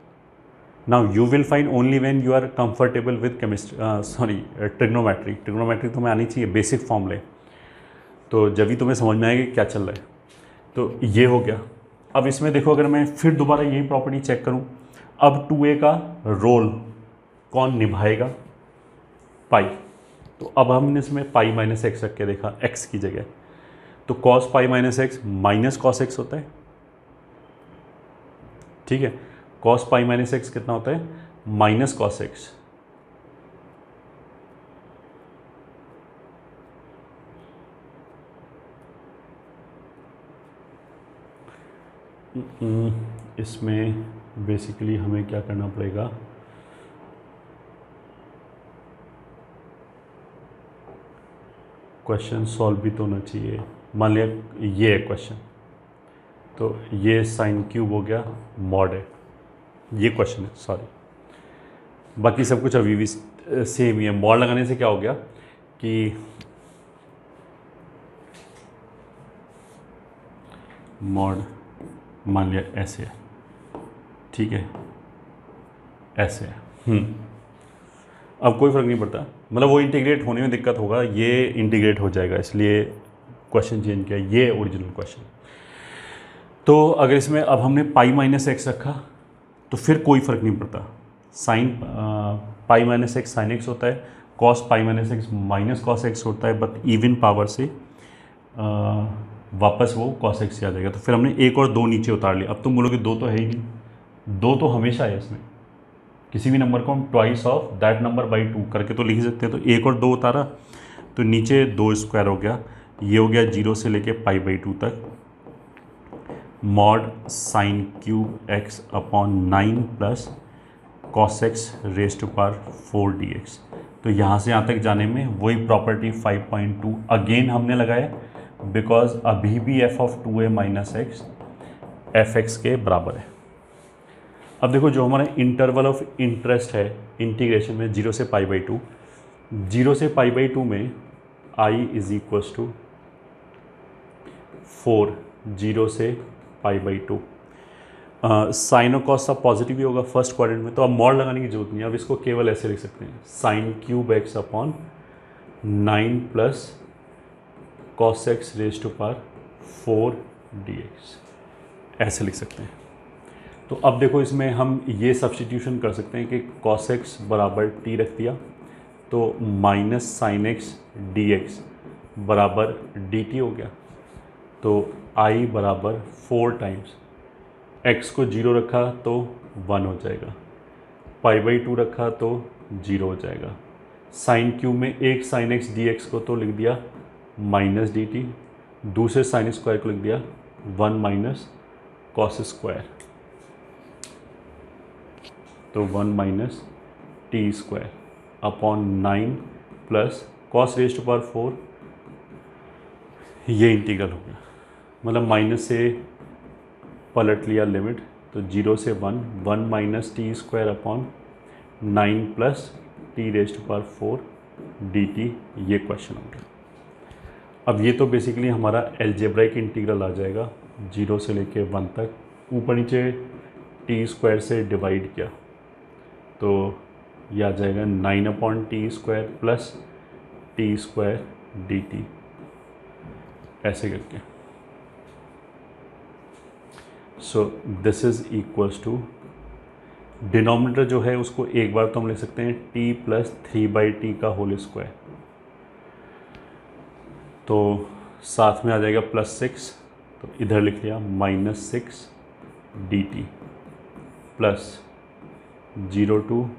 Now you will find only when you are comfortable with trigonometry. Trigonometry तुम्हें आनी चाहिए, बेसिक फॉर्मूले, तो जब भी तुम्हें समझ में आएगा कि क्या चल रहा है। तो ये हो गया। अब इसमें देखो, अगर मैं फिर दोबारा यही प्रॉपर्टी चेक करूं, अब 2a का रोल कौन निभाएगा, पाई। तो अब हमने इसमें पाई माइनस एक्स रख के देखा x की जगह, तो cos pi minus x minus cos x होता है, ठीक है। कॉस पाई माइनस एक्स कितना होता है, माइनस कॉस एक्स। इसमें बेसिकली हमें क्या करना पड़ेगा, क्वेश्चन सॉल्व भी तो होना चाहिए। मान लिया ये है क्वेश्चन, तो ये साइन क्यूब हो गया, मॉड है, ये क्वेश्चन है, सॉरी। बाकी सब कुछ अभी भी सेम ही है। मॉड लगाने से क्या हो गया कि मॉड मान लिया ऐसे है, ठीक है, ऐसे है। अब कोई फ़र्क नहीं पड़ता, मतलब वो इंटीग्रेट होने में दिक्कत होगा, ये इंटीग्रेट हो जाएगा, इसलिए क्वेश्चन चेंज किया, ये ओरिजिनल क्वेश्चन। तो अगर इसमें अब हमने पाई माइनस एक्स रखा तो फिर कोई फ़र्क नहीं पड़ता, sign pi minus x sine x होता है, cos pi minus x minus cos x होता है, बट इवन पावर से वापस वो कॉस एक्स से आ जाएगा। तो फिर हमने 1 और 2 नीचे उतार लिया। अब तुम बोलोगे 2 तो है ही नहीं, 2 तो हमेशा है इसमें, किसी भी नंबर को हम twice of that number by 2 करके तो लिख सकते हैं। तो 1 और 2 उतारा तो नीचे 2 स्क्वायर हो गया, ये हो गया 0 से लेके पाई बाई 2 तक, mod sine cube x upon 9 plus cos x raise to power 4 dx। तो यहाँ से यहाँ तक जाने में वही प्रॉपर्टी 5.2 अगेन हमने लगाया, बिकॉज अभी भी f of 2a minus x F x के बराबर है। अब देखो, जो हमारा इंटरवल ऑफ इंटरेस्ट है इंटीग्रेशन में 0 से पाई बाई 2, 0 से पाई बाई 2 में i इज इक्वल्स टू 4, 0 से पाई बाई 2। साइन और कॉस सब पॉजिटिव ही होगा फर्स्ट क्वाड्रेंट में, तो अब मॉड लगाने की जरूरत नहीं है। अब इसको केवल ऐसे लिख सकते हैं, sine cube x upon 9 plus cos x raise to power 4 dx, ऐसे लिख सकते हैं। तो अब देखो, इसमें हम ये सब्स्टिट्यूशन कर सकते हैं कि कॉस एक्स बराबर t रख दिया, तो minus sine x d x बराबर डी टी हो गया। तो i बराबर 4 टाइम्स x को 0 रखा तो 1 हो जाएगा, पाई बाई 2 रखा तो 0 हो जाएगा। साइन क्यूब में एक साइन एक्स डी एक्स को तो लिख दिया माइनस डी टी, दूसरे साइन स्क्वायर को लिख दिया 1 माइनस कॉस स्क्वायर, तो 1 minus t square upon 9 plus cos raise to power 4, ये इंटीग्रल हो गया। मतलब माइनस से पलट लिया लिमिट, तो 0 से 1 minus t square upon 9 plus t raise to power 4 d t, ये क्वेश्चन हो गया। अब ये तो बेसिकली हमारा एल्जेब्राइक इंटीग्रल आ जाएगा, 0 से लेके 1 तक, ऊपर नीचे टी स्क्वायर से डिवाइड किया तो ये आ जाएगा 9/t² प्लस t² dt, ऐसे करके। So this is equals to, denominator जो है उसको एक बार तो हम लिख सकते हैं t प्लस 3/t का होल स्क्वायर, तो साथ में आ जाएगा +6, तो इधर लिख लिया -6 dt प्लस 0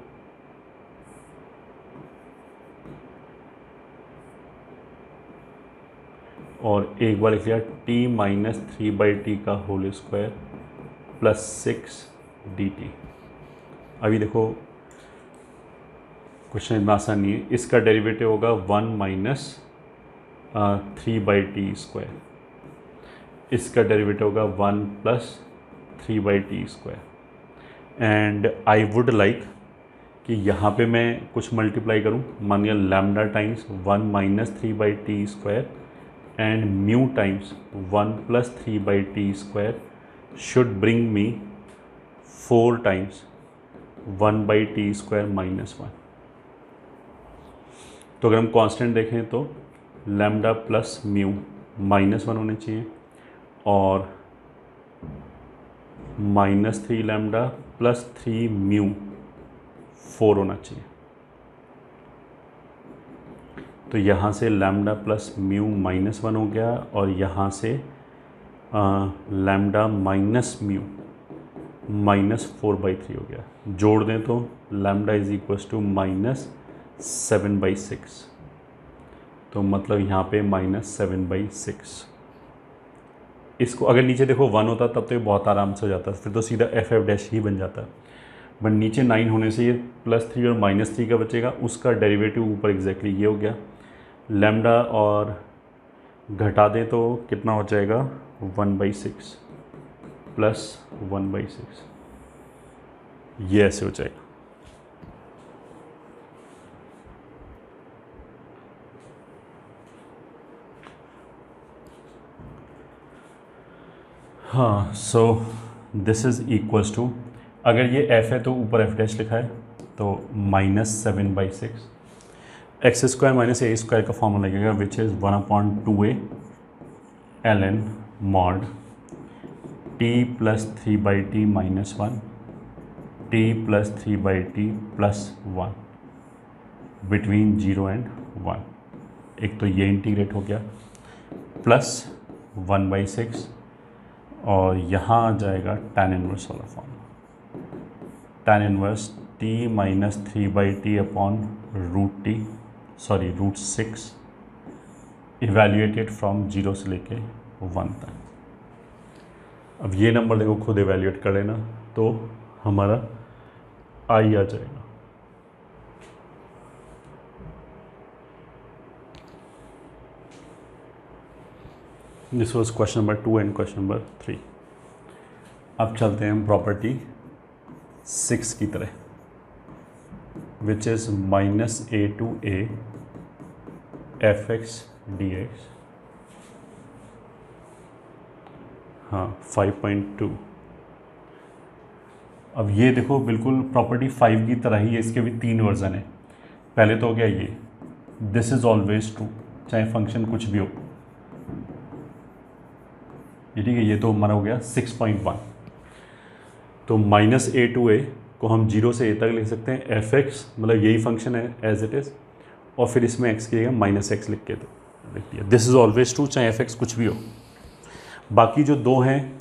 और एक बार लिख लिया t माइनस 3/t का होल स्क्वायर प्लस 6 dt। अभी देखो क्वेश्चन इतना आसान नहीं है, इसका डेरिवेटिव होगा 1 माइनस 3/t², इसका डेरिवेटिव होगा 1 plus 3/t²। And I would like कि यहाँ पे मैं कुछ मल्टीप्लाई करूँ, मान लिया lambda times 1 minus 3/t² and mu times 1 plus 3/t² should bring me 4 times 1/t² minus 1। तो अगर हम कांस्टेंट देखें तो लैम्डा प्लस म्यू -1 होने चाहिए और -3 लैम्डा प्लस 3 म्यू 4 होना चाहिए। तो यहाँ से लैम्डा प्लस म्यू -1 हो गया और यहाँ से लैम्डा माइनस म्यू -4/3 हो गया। जोड़ दें तो लैम्डा इज इक्वल्स टू -7/6, तो मतलब यहाँ पे -7/6। इसको अगर नीचे देखो 1 होता तब तो ये बहुत आराम से हो जाता, फिर तो सीधा f(f) ही बन जाता। बट नीचे 9 होने से ये +3 और -3 का बचेगा, उसका डेरिवेटिव ऊपर एग्जैक्टली ये हो गया। लैम्डा और घटा दें तो कितना हो जाएगा 1/6 प्लस 1/6, ये ऐसे हो जाएगा। हाँ, so this is equals to, अगर ये f है तो ऊपर f' लिखा है तो -7/6 x² माइनस a² का फॉर्मूला लगेगा which is 1/2a ln mod t plus 3/t minus 1 t plus 3/t plus 1 between 0 and 1। एक तो ये इंटीग्रेट हो गया प्लस 1/6 और यहाँ आ जाएगा tan इनवर्स वाला formula, tan inverse t minus 3/t upon √6 evaluated from 0 से लेके 1 तक। अब ये नंबर देखो खुद इवेल्यूएट कर लेना तो हमारा आई आ जाएगा। This was question number 2 and question number 3। अब चलते हैं हम प्रॉपर्टी 6 की तरह, which is -a to a fx dx। हाँ 5.2। अब ये देखो बिल्कुल प्रॉपर्टी 5 की तरह ही है, इसके भी 3 वर्जन है। पहले तो हो गया ये दिस इज़ ऑलवेज ट्रू, चाहे फंक्शन कुछ भी हो, ये ठीक है। ये तो हमारा हो गया 6.1। तो -a to a को हम 0 से a तक लिख सकते हैं, fx मतलब यही फंक्शन है एज इट इज़, और फिर इसमें x की जगह -x लिख दिया। दिस इज़ ऑलवेज ट्रू, चाहे fx कुछ भी हो। बाकी जो दो हैं,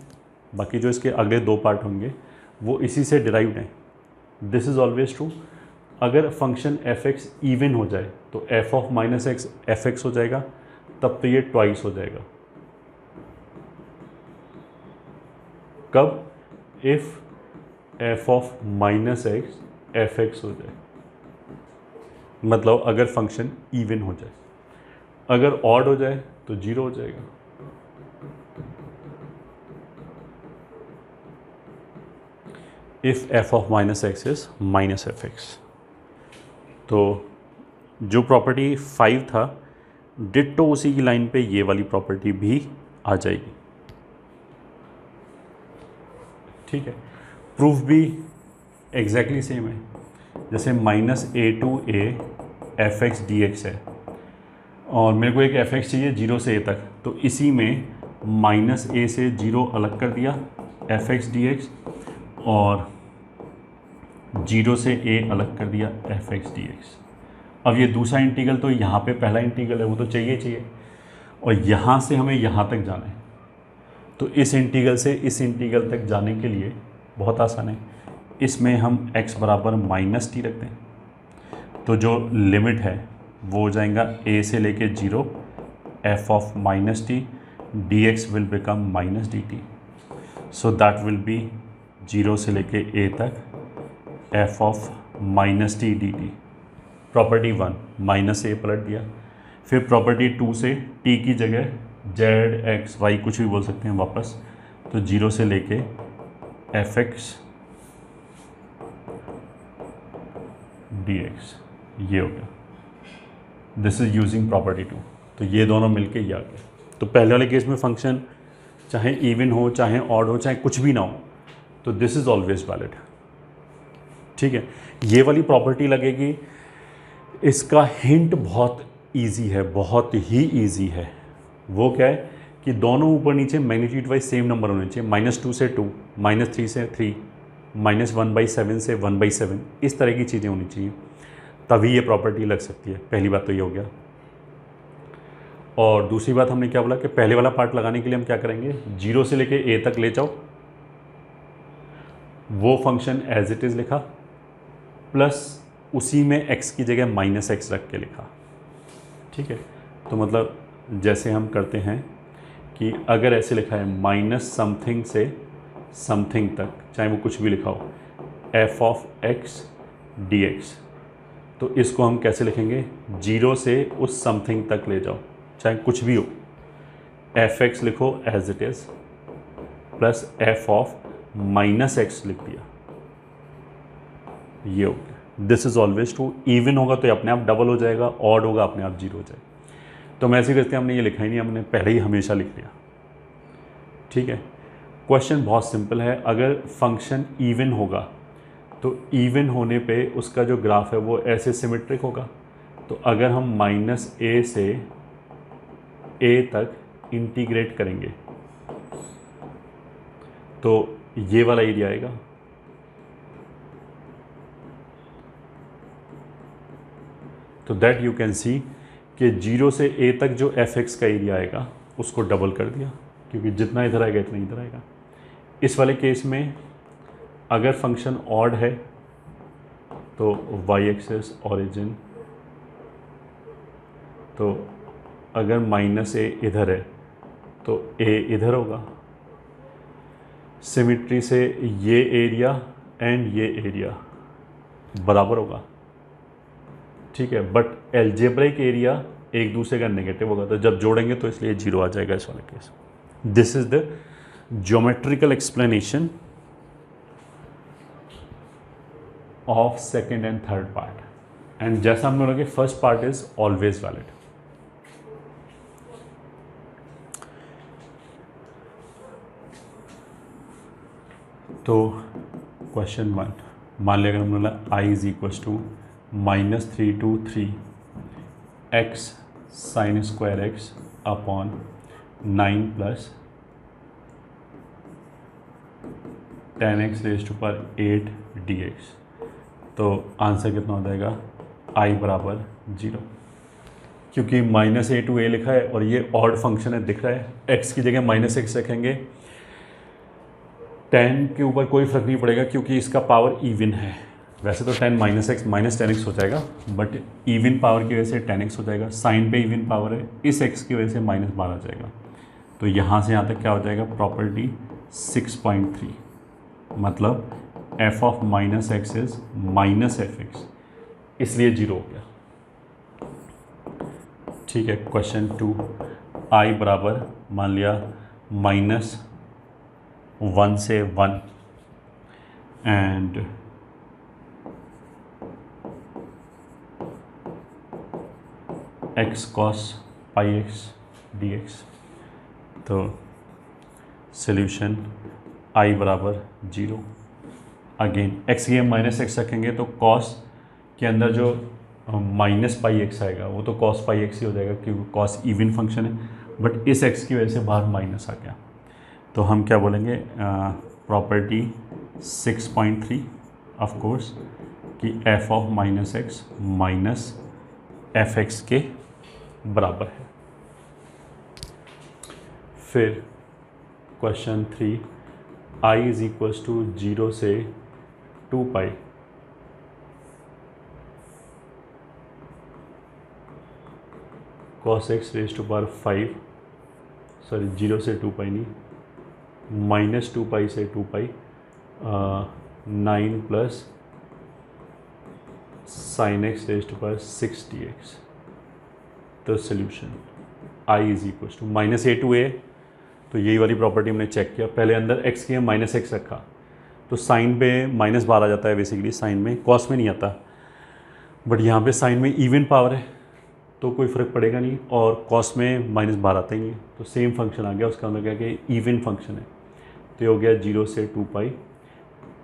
बाकी जो इसके अगले 2 पार्ट होंगे वो इसी से डिराइव्ड हैं। दिस इज़ ऑलवेज ट्रू, अगर फंक्शन fx इवन हो जाए तो f ऑफ -x fx हो जाएगा, तब तो ये ट्वाइस हो जाएगा। कब? If f of -x fx हो जाए, मतलब अगर फंक्शन इवन हो जाए। अगर ऑड हो जाए तो 0 हो जाएगा। If f of -x is -fx। तो जो प्रॉपर्टी 5 था डिट्टो उसी की लाइन पे ये वाली प्रॉपर्टी भी आ जाएगी। ठीक है, प्रूफ भी एग्जैक्टली सेम है। जैसे -a/a fx dx है और मेरे को एक fx चाहिए 0 से a तक, तो इसी में -a से 0 अलग कर दिया fx dx और 0 से a अलग कर दिया fx dx। अब ये दूसरा इंटीग्रल तो यहाँ पे पहला इंटीग्रल है, वो तो चाहिए और यहाँ से हमें यहाँ तक जाना है, तो इस इंटीग्रल से इस इंटीग्रल तक जाने के लिए बहुत आसान है, इसमें हम x बराबर -t रखते हैं, तो जो लिमिट है वो हो जाएगा a से लेके 0 f of -t dx will become -dt, so that will be 0 से लेके a तक f of -t dt। Property 1 -a पलट दिया, फिर प्रॉपर्टी 2 से t की जगह z x y कुछ भी बोल सकते हैं वापस, तो 0 से लेके fx dx ये हो गया। दिस इज यूजिंग प्रॉपर्टी 2, तो ये दोनों मिलके ये आ गया। तो पहले वाले केस में फंक्शन चाहे इवन हो चाहे ऑड हो चाहे कुछ भी ना हो, तो दिस इज ऑलवेज वैलिड। ठीक है, ये वाली प्रॉपर्टी लगेगी। इसका हिंट बहुत इजी है, बहुत ही इजी है। वो क्या है कि दोनों ऊपर नीचे मैग्नीट्यूड वाइज सेम नंबर होने चाहिए, -2 से 2, -3 से 3, -1/7 से 1/7, इस तरह की चीज़ें होनी चाहिए, तभी ये प्रॉपर्टी लग सकती है। पहली बात तो ये हो गया। और दूसरी बात हमने क्या बोला कि पहले वाला पार्ट लगाने के लिए हम क्या करेंगे, 0 से लेके a तक ले जाओ, वो फंक्शन एज इट इज़ लिखा, प्लस उसी में x की जगह -x रख के लिखा। ठीक है, तो मतलब जैसे हम करते हैं कि अगर ऐसे लिखा है माइनस समथिंग से समथिंग तक, चाहे वो कुछ भी लिखा हो, f ऑफ x dx, तो इसको हम कैसे लिखेंगे, 0 से उस समथिंग तक ले जाओ, चाहे कुछ भी हो, fx लिखो as it is, plus f of -x लिख दिया, ये हो गया। This is always true. Even होगा तो ये अपने आप डबल हो जाएगा, ऑड होगा अपने आप 0 हो जाएगा। तो हम ऐसे करते हैं, हमने ये लिखा ही नहीं, हमने पहले ही हमेशा लिख लिया। ठीक है, क्वेश्चन बहुत सिंपल है। अगर फंक्शन इवन होगा तो इवन होने पे उसका जो ग्राफ है वो ऐसे सिमेट्रिक होगा। तो अगर हम -a से a तक इंटीग्रेट करेंगे तो ये वाला एरिया आएगा, तो दैट यू कैन सी कि 0 से a तक जो fx का एरिया आएगा उसको डबल कर दिया, क्योंकि जितना इधर आएगा इतना इधर आएगा। इस वाले केस में अगर फंक्शन ऑड है तो y एक्सिस ऑरिजिन, तो अगर -a इधर है तो a इधर होगा। सिमिट्री से ये एरिया एंड ये एरिया बराबर होगा। ठीक है, बट एल्जेब्रिक एरिया एक दूसरे का नेगेटिव होगा, तो जब जोड़ेंगे तो इसलिए 0 आ जाएगा इस वाले case. This is the geometrical explanation of second and third part. And जैसा हम बोलोगे first part is always valid. तो क्वेश्चन 1, मान लिया अगर हम बोला i is equal to -3 to 3 x sin square x upon 9 plus 10x raise to power 8 dx, तो आंसर कितना हो जाएगा, i बराबर 0। क्योंकि -a to a लिखा है और ये ऑड फंक्शन है, दिख रहा है, x की जगह -x रखेंगे, 10 के ऊपर कोई फर्क नहीं पड़ेगा क्योंकि इसका पावर इवन है। वैसे तो 10 -x -10x हो जाएगा, बट इवन पावर की वजह से 10x हो जाएगा। साइन पे इवन पावर है, इस x की वजह से -12 जाएगा, तो यहाँ से यहाँ तक क्या हो जाएगा, प्रॉपर्टी 6.3, मतलब f of -x is -fx, इसलिए 0 हो गया। ठीक है, क्वेश्चन 2, i बराबर मान लिया -1 से 1 and x cos pi x dx, तो सॉल्यूशन i बराबर 0, अगेन एक्स की हम माइनस एक्स रखेंगे तो कॉस के अंदर जो माइनस पाई एक्स आएगा वो तो कॉस पाई एक्स ही हो जाएगा क्योंकि कॉस इवन फंक्शन है, बट इस एक्स की वजह से बाहर माइनस आ गया। तो हम क्या बोलेंगे, प्रॉपर्टी 6.3 ऑफ कोर्स कि f of minus x minus f x के बराबर है। फिर question 3, I is equals to 0 से 2 pi cos x raise to power 5, sorry 0 से 2 पाई नहीं, माइनस 2 पाई से 2 pi 9 plus sine x raise to power 6 d x. तो solution I is equals to minus a to a, तो यही वाली property हमने check किया। पहले अंदर एक्स की माइनस एक्स रखा तो साइन पे माइनस बार आ जाता है, बेसिकली साइन में, कॉस में नहीं आता, बट यहाँ पे साइन में इवन पावर है तो कोई फ़र्क पड़ेगा नहीं, और कॉस में माइनस बार आता ही नहीं है, तो सेम फंक्शन आ गया। उसका मतलब क्या कि इवन फंक्शन है, तो ये हो गया 0 से 2 pi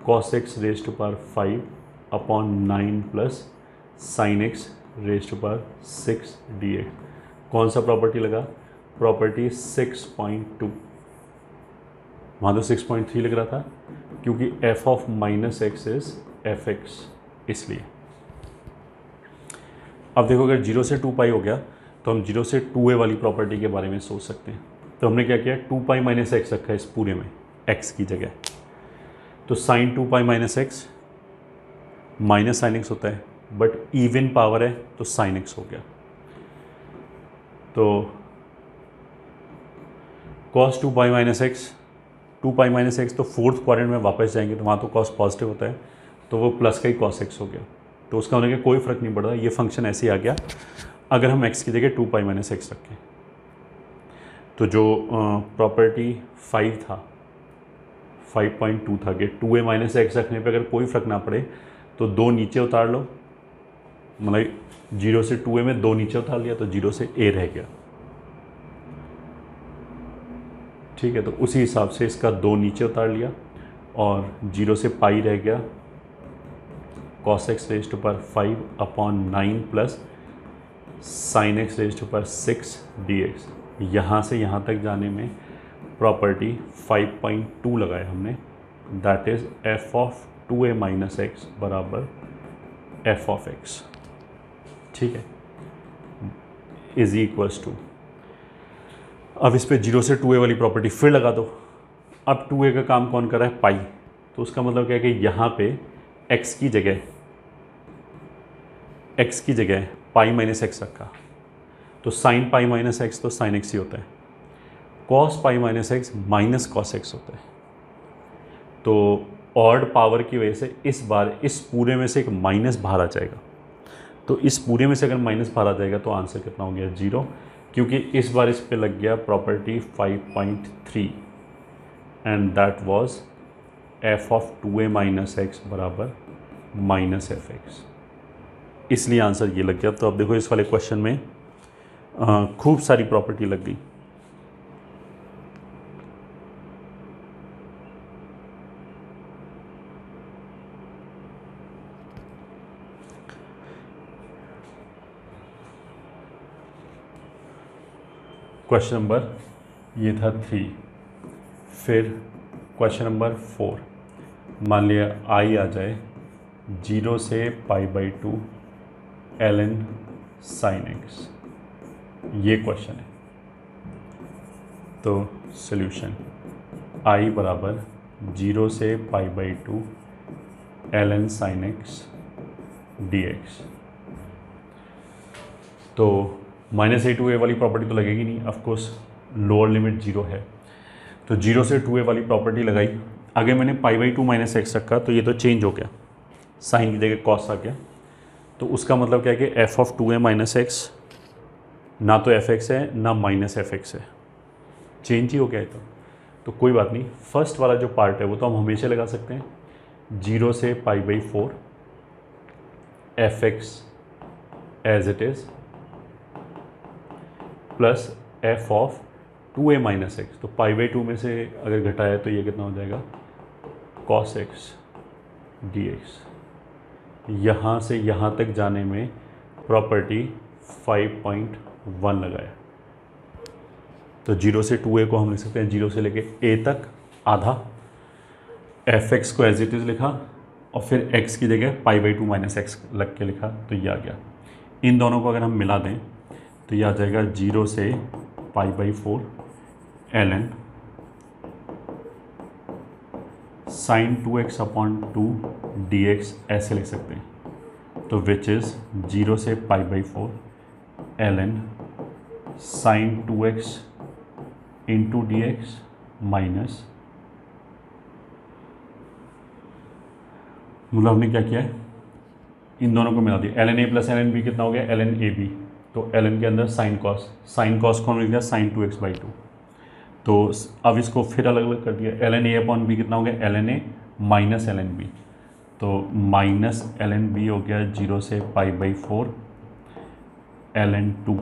cos x raise to power 5 upon 9 plus sine x raise to power 6 d x. कौन सा प्रॉपर्टी लगा, प्रॉपर्टी 6.2, वहाँ तो 6.3 लग रहा था क्योंकि F of minus x is F x, इसलिए। अब देखो अगर 0 से 2 पाई हो गया तो हम 0 से 2a वाली प्रॉपर्टी के बारे में सोच सकते हैं। तो हमने क्या किया, 2 पाई माइनस एक्स रखा है इस पूरे में x की जगह, तो sine 2 pi minus x minus sine x होता है, बट इवन पावर है तो साइन एक्स हो गया। तो cos 2 pi minus x, 2 pi minus x, तो फोर्थ क्वाड्रेंट में वापस जाएंगे तो वहाँ तो कॉस पॉजिटिव होता है, तो वो प्लस का ही कॉस एक्स हो गया। तो उसका होने का कोई फ़र्क नहीं पड़ता, ये फंक्शन ऐसे ही आ गया अगर हम x की जगह 2 पाई माइनस एक्स रखें। तो जो प्रॉपर्टी 5 था, 5.2 था कि 2a माइनस एक्स रखने पे अगर कोई फ़र्क ना पड़े तो 2 नीचे उतार लो, मतलब 0 से 2a में 2 नीचे उतार लिया तो 0 से a रह गया, ठीक है। तो उसी हिसाब से इसका 2 नीचे उतार लिया और 0 से पाई रह गया cos x raise to power 5 upon 9 plus sine x raise to power 6 d x. यहाँ से यहाँ तक जाने में प्रॉपर्टी 5.2 लगाया हमने, that is F of 2a minus x बराबर एफ ऑफ एक्स, ठीक है, इज इक्वल्स टू। अब इस पे 0 से 2a वाली प्रॉपर्टी फिर लगा दो। अब 2a का काम कौन कर रहा है, पाई, तो उसका मतलब क्या है कि यहाँ पे x की जगह पाई माइनस एक्स रखा, तो साइन पाई माइनस एक्स तो साइन एक्स ही होता है, cos pi minus x minus cos x होता है। तो ऑड पावर की वजह से इस बार इस पूरे में से एक माइनस बाहर आ जाएगा, तो इस पूरे में से अगर माइनस बाहर आ जाएगा तो आंसर कितना हो गया, 0, क्योंकि इस बार इस पे लग गया property 5.3 and that was F of 2a minus x बराबर माइनस एफ एक्स, इसलिए आंसर ये लग गया। तो अब देखो इस वाले क्वेश्चन में खूब सारी प्रॉपर्टी लग गई। क्वेश्चन नंबर ये था 3। फिर क्वेश्चन नंबर 4, मान लिया आई आ जाए 0 से π/2 ln sin x, ये क्वेश्चन है। तो सॉल्यूशन आई बराबर 0 से π/2 ln sin x dx। तो -a to a वाली प्रॉपर्टी तो लगेगी नहीं, ऑफकोर्स लोअर लिमिट 0 है, तो 0 से 2a वाली प्रॉपर्टी लगाई। आगे मैंने π/2 माइनस एक्स रखा तो ये तो चेंज हो गया, साइन की जगह कॉस आ गया, तो उसका मतलब क्या है कि f of 2a minus x ना तो एफ एक्स है ना माइनस एफ एक्स है, चेंज ही हो गया है। तो कोई बात नहीं, फर्स्ट वाला जो पार्ट है वो तो हम हमेशा लगा सकते हैं, 0 से π/4 f x as it is plus f of 2a minus x, तो π/2 में से अगर घटाया तो ये कितना हो जाएगा, कॉस एक्स dx। यहाँ से यहाँ तक जाने में प्रॉपर्टी 5.1 लगाया, तो 0 से 2a को हम लिख सकते हैं 0 से लेके a तक आधा, fx को एज इट इज़ लिखा और फिर x की जगह π/2 माइनस एक्स लग के लिखा, तो ये आ गया। इन दोनों को अगर हम मिला दें तो ये आ जाएगा 0 से π/4 ln sin 2x upon 2 dx ऐसे लिख सकते हैं, तो विच इज़ 0 से π/4 ln sin 2x into dx minus, मतलब हमने क्या किया है, इन दोनों को मिला दिया। ln a plus ln b कितना हो गया, ln a b, तो ln के अंदर साइन कॉस को हमने लिख दिया sin 2x/2, तो अब इसको फिर अलग अलग कर दिया। ln a अपॉन b कितना हो गया, ln a minus ln b, तो माइनस ln b हो गया 0 से π/4 ln 2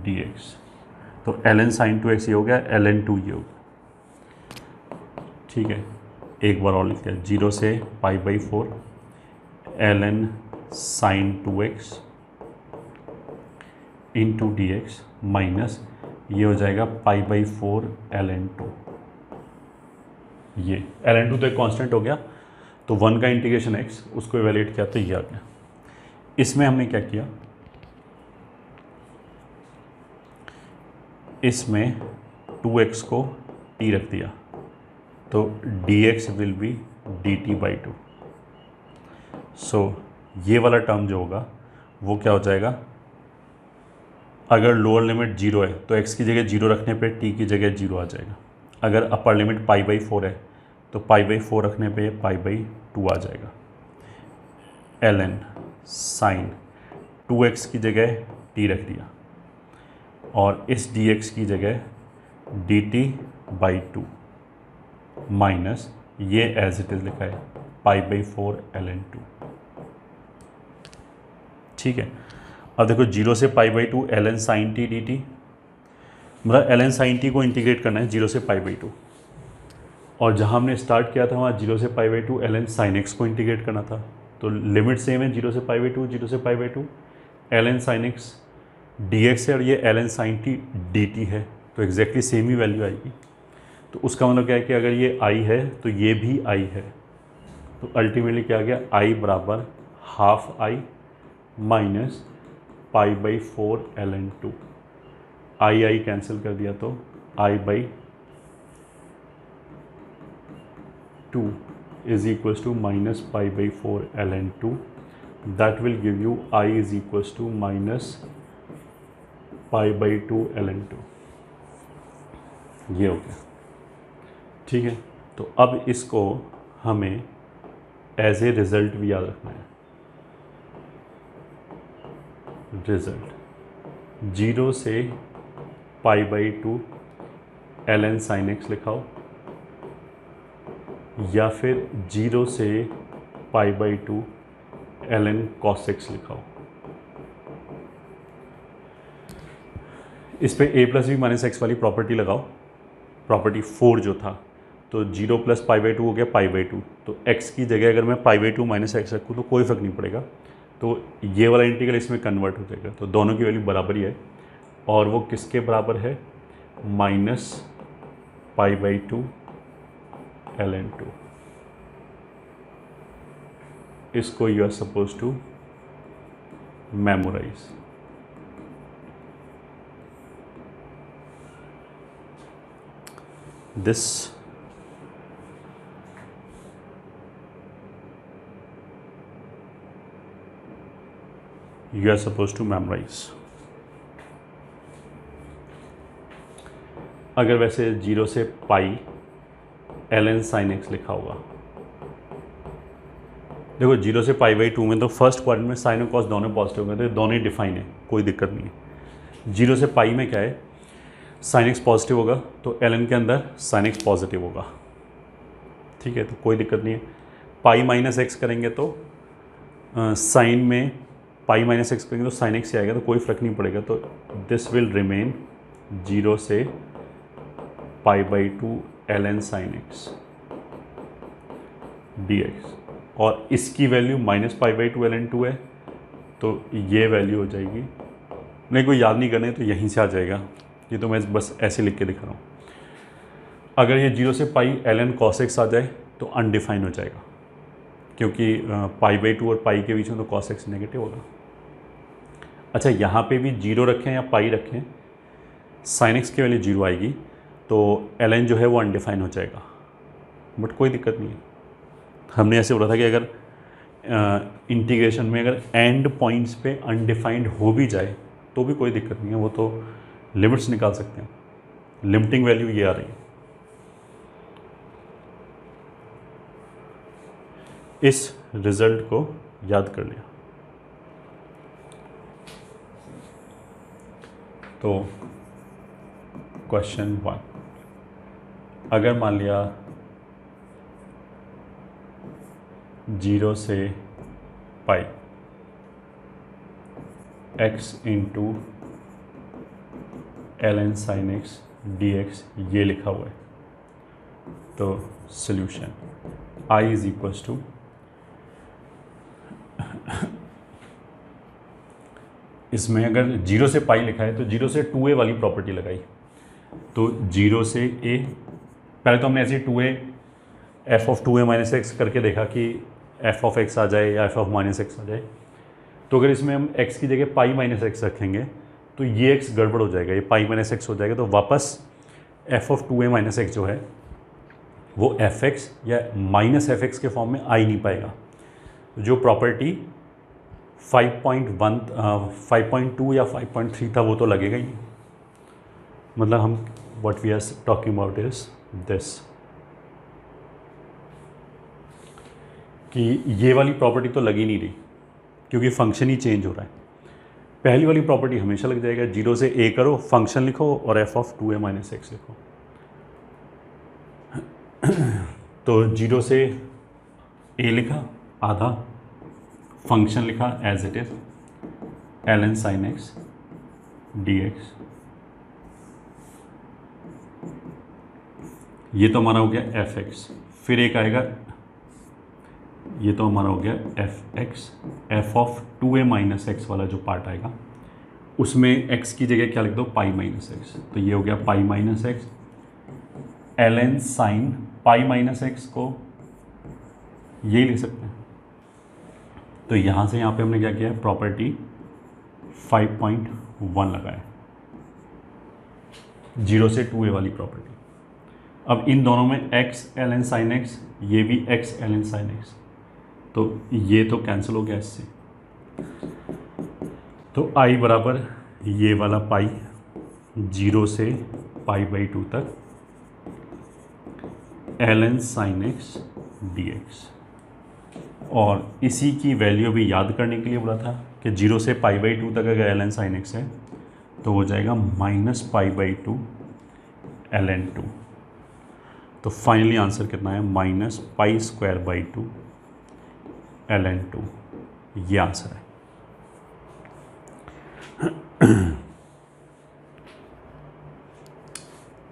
dx, तो ln sin 2x ये हो गया, ln 2 ये हो गया। ठीक है, एक बार और लिख दिया, 0 से π/4 ln sin 2x into dx minus ये हो जाएगा π/4 ln 2। ये ln 2 तो एक कांस्टेंट हो गया, तो 1 का इंटीग्रेशन x उसको इवैल्यूएट किया तो ये आ गया। इसमें हमने क्या किया, इसमें 2x को t रख दिया, तो dx विल बी dt/2। सो ये वाला टर्म जो होगा वो क्या हो जाएगा, अगर लोअर लिमिट 0 है तो x की जगह 0 रखने पे t की जगह 0 आ जाएगा, अगर अपर लिमिट π/4 है तो π/4 रखने पे π/2 आ जाएगा। ln sin 2x की जगह t रख दिया और इस dx की जगह dt/2 माइनस ये एज इट इज़ लिखा है π/4 ln 2। ठीक है, अब देखो 0 से π/2 ln sin t dt, मतलब ln sin t को इंटीग्रेट करना है 0 से π/2, और जहाँ हमने स्टार्ट किया था वहाँ 0 से π/2 ln sin x को इंटीग्रेट करना था, तो लिमिट सेम है 0 से π/2, 0 से π/2 ln sin x dx है और ये ln sin t dt है, तो एग्जैक्टली सेम ही वैल्यू आएगी। तो उसका मतलब क्या है कि अगर ये i है तो ये भी i है, तो अल्टीमेटली क्या आ गया, i बराबर half i minus π/4 ln 2, i cancel कर दिया तो i/2 is equals to minus π/4 ln 2, that will give you i is equals to minus π/2 ln 2। ये हो गया। ठीक है, तो अब इसको हमें एज ए रिजल्ट भी याद रखना है। रिजल्ट 0 से π/2 ln sin x लिखाओ, या फिर 0 से π/2 ln cos x लिखाओ। इस पे a plus b minus x वाली प्रॉपर्टी लगाओ, प्रॉपर्टी 4 जो था, तो 0 प्लस π/2 हो गया π/2, तो x की जगह अगर मैं π/2 माइनस एक्स रखूँ तो कोई फ़र्क नहीं पड़ेगा, तो ये वाला इंटीग्रल इसमें कन्वर्ट हो जाएगा, तो दोनों की वैल्यू बराबर ही है, और वो किसके बराबर है, माइनस π/2 ln 2। इसको you are suppose to memorise. This you are supposed to memorize। अगर वैसे 0 से पाई ln sin x लिखा होगा, देखो 0 से π/2 में तो फर्स्ट क्वाड्रेंट में साइन और कॉस दोनों पॉजिटिव होंगे, तो दोनों ही डिफाइन है, कोई दिक्कत नहीं है। 0 से पाई में क्या है, साइन x पॉजिटिव होगा तो ln के अंदर साइन x पॉजिटिव होगा। ठीक है, तो कोई दिक्कत नहीं है। पाई माइनस एक्स करेंगे तो साइन में पाई माइनस एक्स करेंगे तो साइन एक्स ही आएगा, तो कोई फ़र्क नहीं पड़ेगा, तो दिस विल रिमेन 0 से π/2 ln sin x dx। और इसकी वैल्यू -π/2 ln2 है, तो ये वैल्यू हो जाएगी, नहीं कोई याद नहीं करने तो यहीं से आ जाएगा, ये तो मैं बस ऐसे लिख के दिखा रहा हूँ। अगर ये 0 से पाई ln cos x आ जाए तो अनडिफाइन हो जाएगा, क्योंकि π/2 और पाई के बीच में तो cos x नेगेटिव होगा। अच्छा, यहाँ पे भी 0 रखें या पाई रखें, sin x की वैल्यू 0 आएगी, तो ln जो है वो अनडिफाइन हो जाएगा, बट कोई दिक्कत नहीं है। हमने ऐसे बोला था कि अगर इंटीग्रेशन में अगर एंड पॉइंट्स पे अनडिफाइंड हो भी जाए तो भी कोई दिक्कत नहीं है, वो तो लिमिट्स निकाल सकते हैं। लिमिटिंग वैल्यू ये आ रही है। इस रिजल्ट को याद कर लिया तो क्वेश्चन 1, अगर मान लिया 0 से पाई x into ln sin x dx ये लिखा हुआ है, तो solution I is equals to इसमें अगर 0 से पाई लिखा है तो 0 से 2a वाली प्रॉपर्टी लगाई, तो 0 से a, पहले तो हमने ऐसे 2a f of 2a minus x करके देखा कि f ऑफ x आ जाए या f ऑफ माइनस एक्स आ जाए। तो अगर इसमें हम x की जगह पाई माइनस एक्स रखेंगे तो ये x गड़बड़ हो जाएगा, ये पाई माइनस एक्स हो जाएगा, तो वापस f of 2a minus x जो है वो fx या माइनस fx के फॉर्म में आ ही नहीं पाएगा। जो प्रॉपर्टी 5.2 या 5.3 था वो तो लगेगा ही नहीं। मतलब हम what we are talking about is this, कि ये वाली प्रॉपर्टी तो लग ही नहीं रही क्योंकि फंक्शन ही चेंज हो रहा है। पहली वाली प्रॉपर्टी हमेशा लग जाएगा, 0 से a करो, फंक्शन लिखो और f of 2a minus x लिखो। तो 0 से a लिखा आधा, फंक्शन लिखा as it is ln sin x dx, ये तो हमारा हो गया fx। फिर एक आएगा, ये तो हमारा हो गया fx, f of 2a minus x वाला जो पार्ट आएगा उसमें x की जगह क्या लिख दो, पाई माइनस एक्स, तो ये हो गया पाई minus x. ln sign pi minus x को यही लिख सकते हैं। तो यहाँ से यहाँ पे हमने क्या किया है, प्रॉपर्टी 5.1 लगाया, 0 से 2a वाली प्रॉपर्टी। अब इन दोनों में x ln sin x, ये भी x ln sin x, तो ये तो कैंसिल हो गया इससे। तो I बराबर ये वाला पाई 0 से π/2 तक ln sin x dx, और इसी की वैल्यू भी याद करने के लिए बोला था कि 0 से π/2 तक अगर ln sin x है तो हो जाएगा -π/2 ln2। तो फाइनली आंसर कितना है, -π² ln2, ये आंसर है।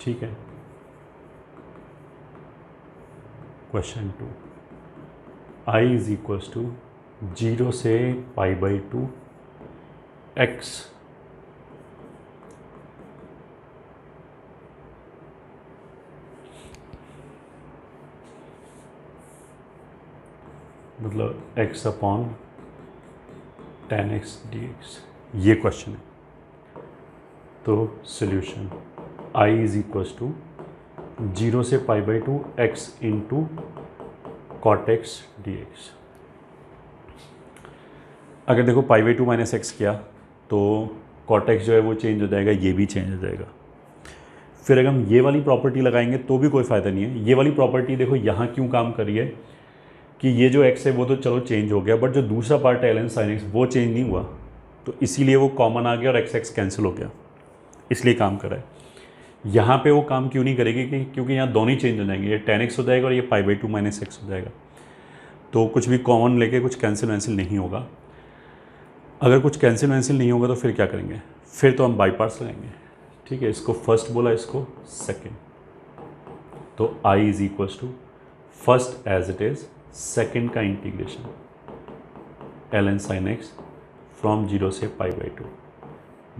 ठीक है। Question 2, I is equals to 0 से π/2 x मतलब x अपॉन tan x dx, ये क्वेश्चन है। तो solution I is equals to 0 से π/2 x into cot x dx। अगर देखो π/2 माइनस एक्स किया तो cot x जो है वो चेंज हो जाएगा, ये भी चेंज हो जाएगा। फिर अगर हम ये वाली प्रॉपर्टी लगाएंगे तो भी कोई फ़ायदा नहीं है। ये वाली प्रॉपर्टी देखो यहाँ क्यों काम कर रही है कि ये जो x है वो तो चलो चेंज हो गया, बट जो दूसरा पार्ट है ln sin x वो चेंज नहीं हुआ, तो इसीलिए वो कॉमन आ गया और x कैंसिल हो गया, इसलिए काम कर रहा है। यहाँ पे वो काम क्यों नहीं करेगी कि क्योंकि यहाँ दोनों ही चेंज हो जाएंगे, ये tan x हो जाएगा और ये π/2 माइनस एक्स हो जाएगा, तो कुछ भी कॉमन लेके कुछ कैंसिल वैंसिल नहीं होगा। अगर कुछ कैंसिल वैंसिल नहीं होगा तो फिर क्या करेंगे, फिर तो हम बाई पार्ट्स लगाएंगे। ठीक है, इसको फर्स्ट बोला, इसको सेकेंड, तो I is equals to first as it is second का integration ln sin x from 0 से π/2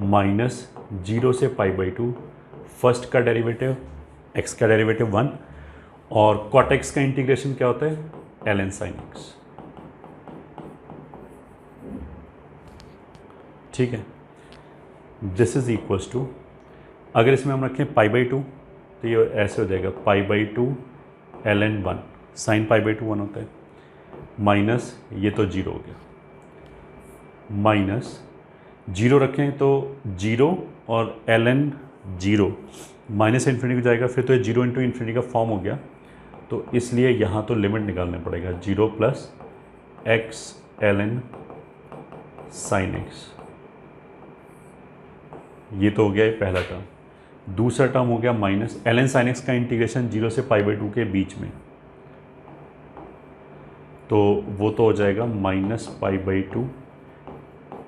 माइनस 0 से π/2 फर्स्ट का डेरिवेटिव x का डेरिवेटिव 1 और cot x का इंटीग्रेशन क्या होता है ln sin x। ठीक है, दिस इज इक्वल्स टू, अगर इसमें हम रखें π/2 तो ये ऐसे हो जाएगा π/2 ln 1 साइन π/2 1 होता है, माइनस ये तो 0 हो गया, माइनस 0 रखें तो 0 और ln 0 माइनस इन्फिनिटी को जाएगा, फिर तो ये 0 इंटू इन्फिनिटी का फॉर्म हो गया, तो इसलिए यहाँ तो लिमिट निकालना पड़ेगा 0 plus x ln sin x। ये तो हो गया ये पहला टर्म। दूसरा टर्म हो गया माइनस ln sin x का इंटीग्रेशन 0 से π/2 के बीच में, तो वो तो हो जाएगा माइनस π/2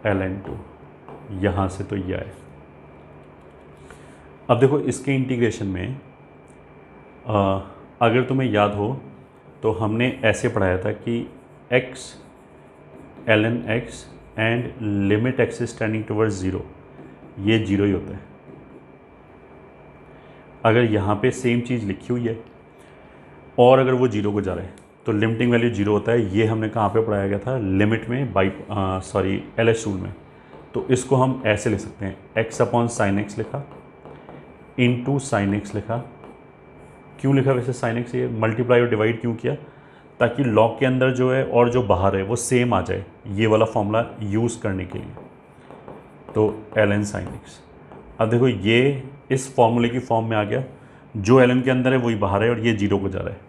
ln 2, यहाँ से तो ये आए। अब देखो इसके इंटीग्रेशन में अगर तुम्हें याद हो तो हमने ऐसे पढ़ाया था कि x ln x and limit x is tending towards 0, ये 0 ही होता है। अगर यहाँ पे सेम चीज़ लिखी हुई है और अगर वो 0 को जा रहा है तो लिमिटिंग वैल्यू 0 होता है। ये हमने कहाँ पे पढ़ाया गया था, लिमिट में LH रूल में। तो इसको हम ऐसे लिख सकते हैं, x अपॉन साइन एक्स लिखा इंटू साइन एक्स लिखा। क्यों लिखा वैसे साइन एक्स, ये मल्टीप्लाई और डिवाइड क्यों किया, ताकि लॉग के अंदर जो है और जो बाहर है वो सेम आ जाए, ये वाला फॉर्मूला यूज़ करने के लिए। तो ln sin x, अब देखो ये इस फॉर्मूले की फॉर्म में आ गया, जो ln के अंदर है वही बाहर है और ये 0 को जा रहा है,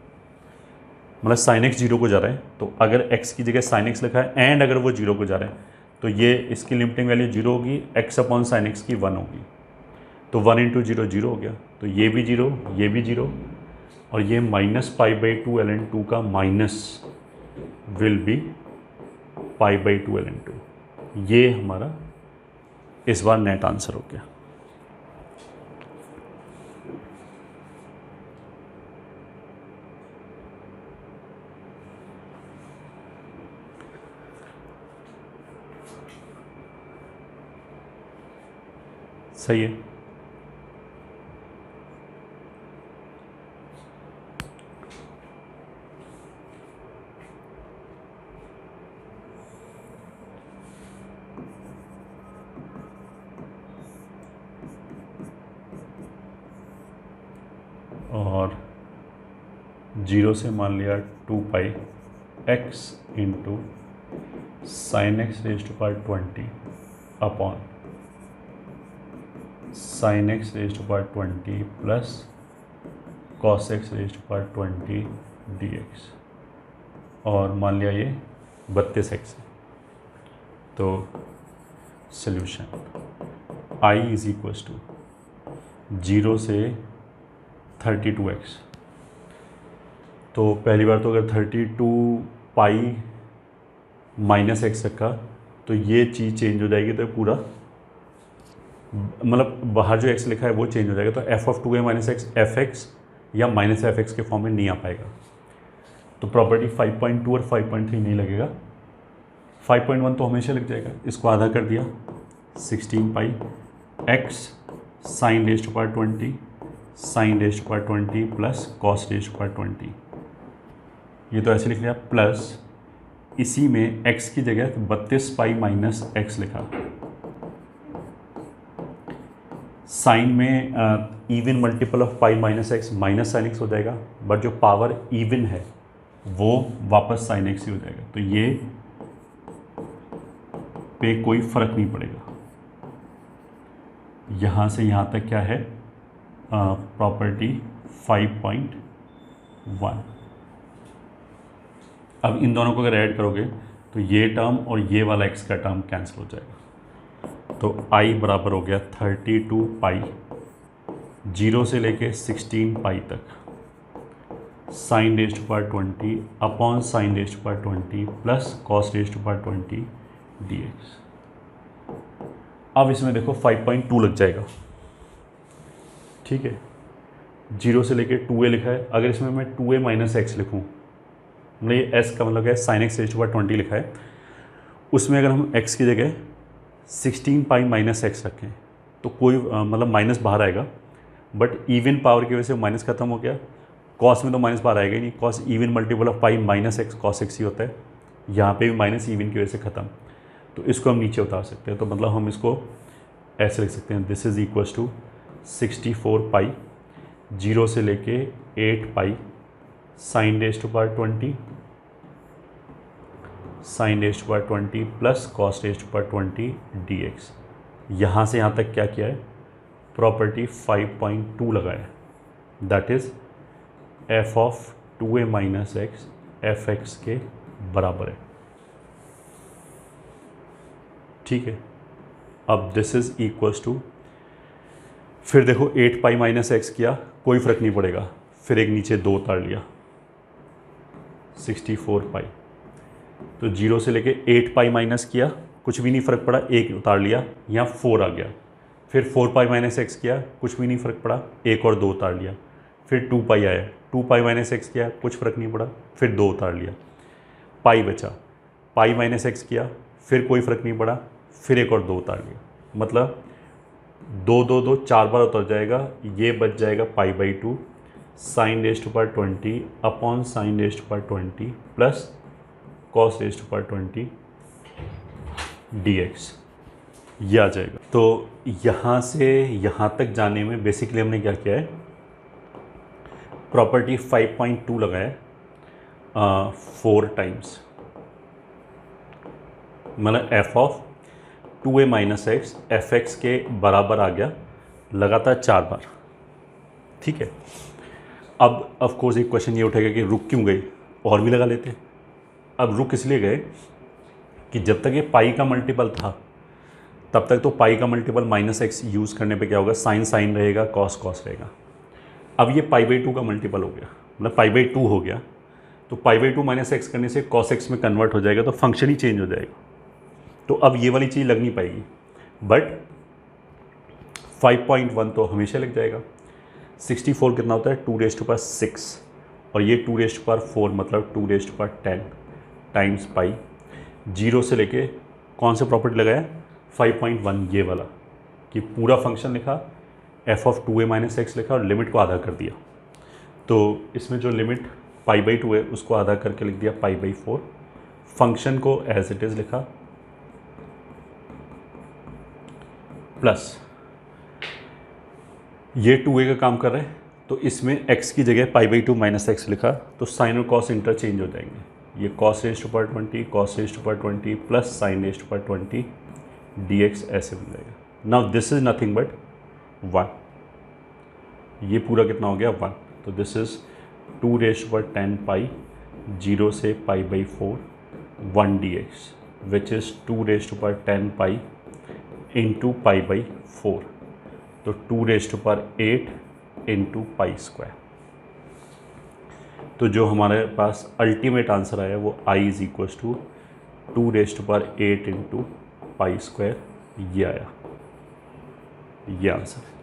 मतलब sin x 0 को जा रहा है। तो अगर x की जगह sin x लिखा है एंड अगर वो 0 को जा रहा है तो ये इसकी लिमिटिंग वैल्यू 0 होगी, x अपॉन साइन x की 1 होगी, तो 1 इंटू 0 0 हो गया, तो ये भी 0 ये भी 0, और ये माइनस π/2 ln 2 का माइनस विल बी π/2 ln 2। ये हमारा इस बार नेट आंसर हो गया। सही है। और 0 से मान लिया 2π x into sine x raise to power 20 upon sine x raise to power 20 plus cos x raise to power 20 dx, और मान लिया ये 32x है। तो solution I is equals to 0 से 32x। तो पहली बार तो अगर 32π माइनस एक्स रखा तो ये चीज़ चेंज हो जाएगी, तो पूरा मतलब बाहर जो x लिखा है वो चेंज हो जाएगा, तो f(2a माइनस एक्स fx या माइनस fx के फॉर्म में नहीं आ पाएगा। तो प्रॉपर्टी 5.2 और 5.3 नहीं लगेगा, 5.1 तो हमेशा लग जाएगा। इसको आधा कर दिया 16π x sine raise to power 20 sine raise to power 20 plus cos raise to power 20, ये तो ऐसे लिख लिया, प्लस इसी में x की जगह 32π माइनस एक्स लिखा। साइन में even multiple of pi minus x minus sine x हो जाएगा, बट जो पावर इवन है वो वापस साइन एक्स ही हो जाएगा, तो ये पे कोई फर्क नहीं पड़ेगा। यहाँ से यहाँ तक क्या है, प्रॉपर्टी 5.1। अब इन दोनों को अगर ऐड करोगे तो ये टर्म और ये वाला x का टर्म कैंसिल हो जाएगा। तो I बराबर हो गया 32π 0 से लेके 16π तक sine raise to power 20 upon sine raise to power 20 plus cos raise to power 20 dx। अब इसमें देखो 5.2 लग जाएगा, ठीक है। 0 से लेके 2a लिखा है, अगर इसमें मैं 2a माइनस एक्स लिखूँ हमने ये एस का मतलब है sine x raise to power 20 लिखा है, उसमें अगर हम एक्स की जगह 16 पाई माइनस एक्स रखें तो कोई मतलब माइनस बाहर आएगा, बट इवन पावर की वजह से माइनस खत्म हो गया। कॉस में तो माइनस बाहर आएगा ही नहीं, cos even multiple of pi minus x cos x ही होता है, यहाँ पे भी माइनस इवन की वजह से ख़त्म। तो इसको हम नीचे उतार सकते हैं, तो मतलब हम इसको ऐसे लिख सकते हैं, this is equals to 64 pi 0 से लेके 8 pi sine raise to power 20 sine raise to power 20 plus cos raise to power 20 dx। यहाँ से यहाँ तक क्या किया है, प्रॉपर्टी 5.2 लगाया, that is F of 2a minus x F x के बराबर है। ठीक है, अब दिस इज़ इक्वल्स टू, फिर देखो 8 पाई माइनस एक्स किया, कोई फ़र्क नहीं पड़ेगा, फिर एक नीचे 2 उतार लिया 64 पाई, तो 0 से लेके 8 पाई माइनस किया, कुछ भी नहीं फ़र्क पड़ा, 1 उतार लिया, यहाँ 4 आ गया, फिर 4 पाई माइनस एक्स किया, कुछ भी नहीं फ़र्क पड़ा, 1 और 2 उतार लिया, फिर 2 पाई आया, 2 पाई माइनस एक्स किया, कुछ फ़र्क नहीं पड़ा, फिर 2 उतार लिया, पाई बचा, पाई माइनस एक्स किया, फिर कोई फ़र्क नहीं पड़ा, फिर 1 और 2 उतार लिया, मतलब 2 2 2 4 बार उतर जाएगा, ये बच जाएगा π/2 sine raise to power 20 upon sine raise to power 20 plus cos raise to power 20 dx, ये आ जाएगा। तो यहाँ से यहाँ तक जाने में बेसिकली हमने क्या किया है, प्रॉपर्टी 5.2 लगाया 4 टाइम्स, मतलब F of 2a minus x F x के बराबर आ गया लगातार 4 बार। ठीक है, अब ऑफ कोर्स एक क्वेश्चन ये उठेगा कि रुक क्यों गए, और भी लगा लेते। अब रुक इसलिए गए कि जब तक ये पाई का मल्टीपल था तब तक तो पाई का मल्टीपल माइनस एक्स यूज़ करने पे क्या होगा, साइन साइन रहेगा, कॉस कॉस रहेगा। अब ये π/2 का मल्टीपल हो गया, मतलब π/2 हो गया, तो π/2 माइनस एक्स करने से कॉस एक्स में कन्वर्ट हो जाएगा, तो फंक्शन ही चेंज हो जाएगा। तो अब ये वाली चीज़ लग नहीं पाएगी, बट 5.1 तो हमेशा लग जाएगा। 64 कितना होता है, 2 रेज टू पावर 6, और ये 2 रेज टू पावर 4 मतलब 2 raise to power 10 times pi. 0 से लेके कौन सा प्रॉपर्टी लगाया, 5.1 ये वाला, कि पूरा फंक्शन लिखा, F of 2a minus x लिखा और लिमिट को आधा कर दिया। तो इसमें जो लिमिट π/2 है उसको आधा करके लिख दिया π/4, फंक्शन को एज इट इज़ लिखा, प्लस ये 2a का काम कर रहे हैं, तो इसमें x की जगह π/2 माइनस एक्स लिखा, तो साइन और कॉस इंटरचेंज हो जाएंगे, ये cos raise to power 20 cos raise to power 20 plus sine raise to power 20 dx ऐसे बन जाएगा। Now this is nothing but 1, ये पूरा कितना हो गया 1, तो this is 2 raise to power 10 pi 0 से π/4 1 dx which is 2 raise to power 10 pi into π/4, तो 2 raise to power 8 into pi square. तो जो हमारे पास अल्टीमेट आंसर आया वो i is equals to 2 raise to power 8 into pi square, ये आया, ये आंसर है।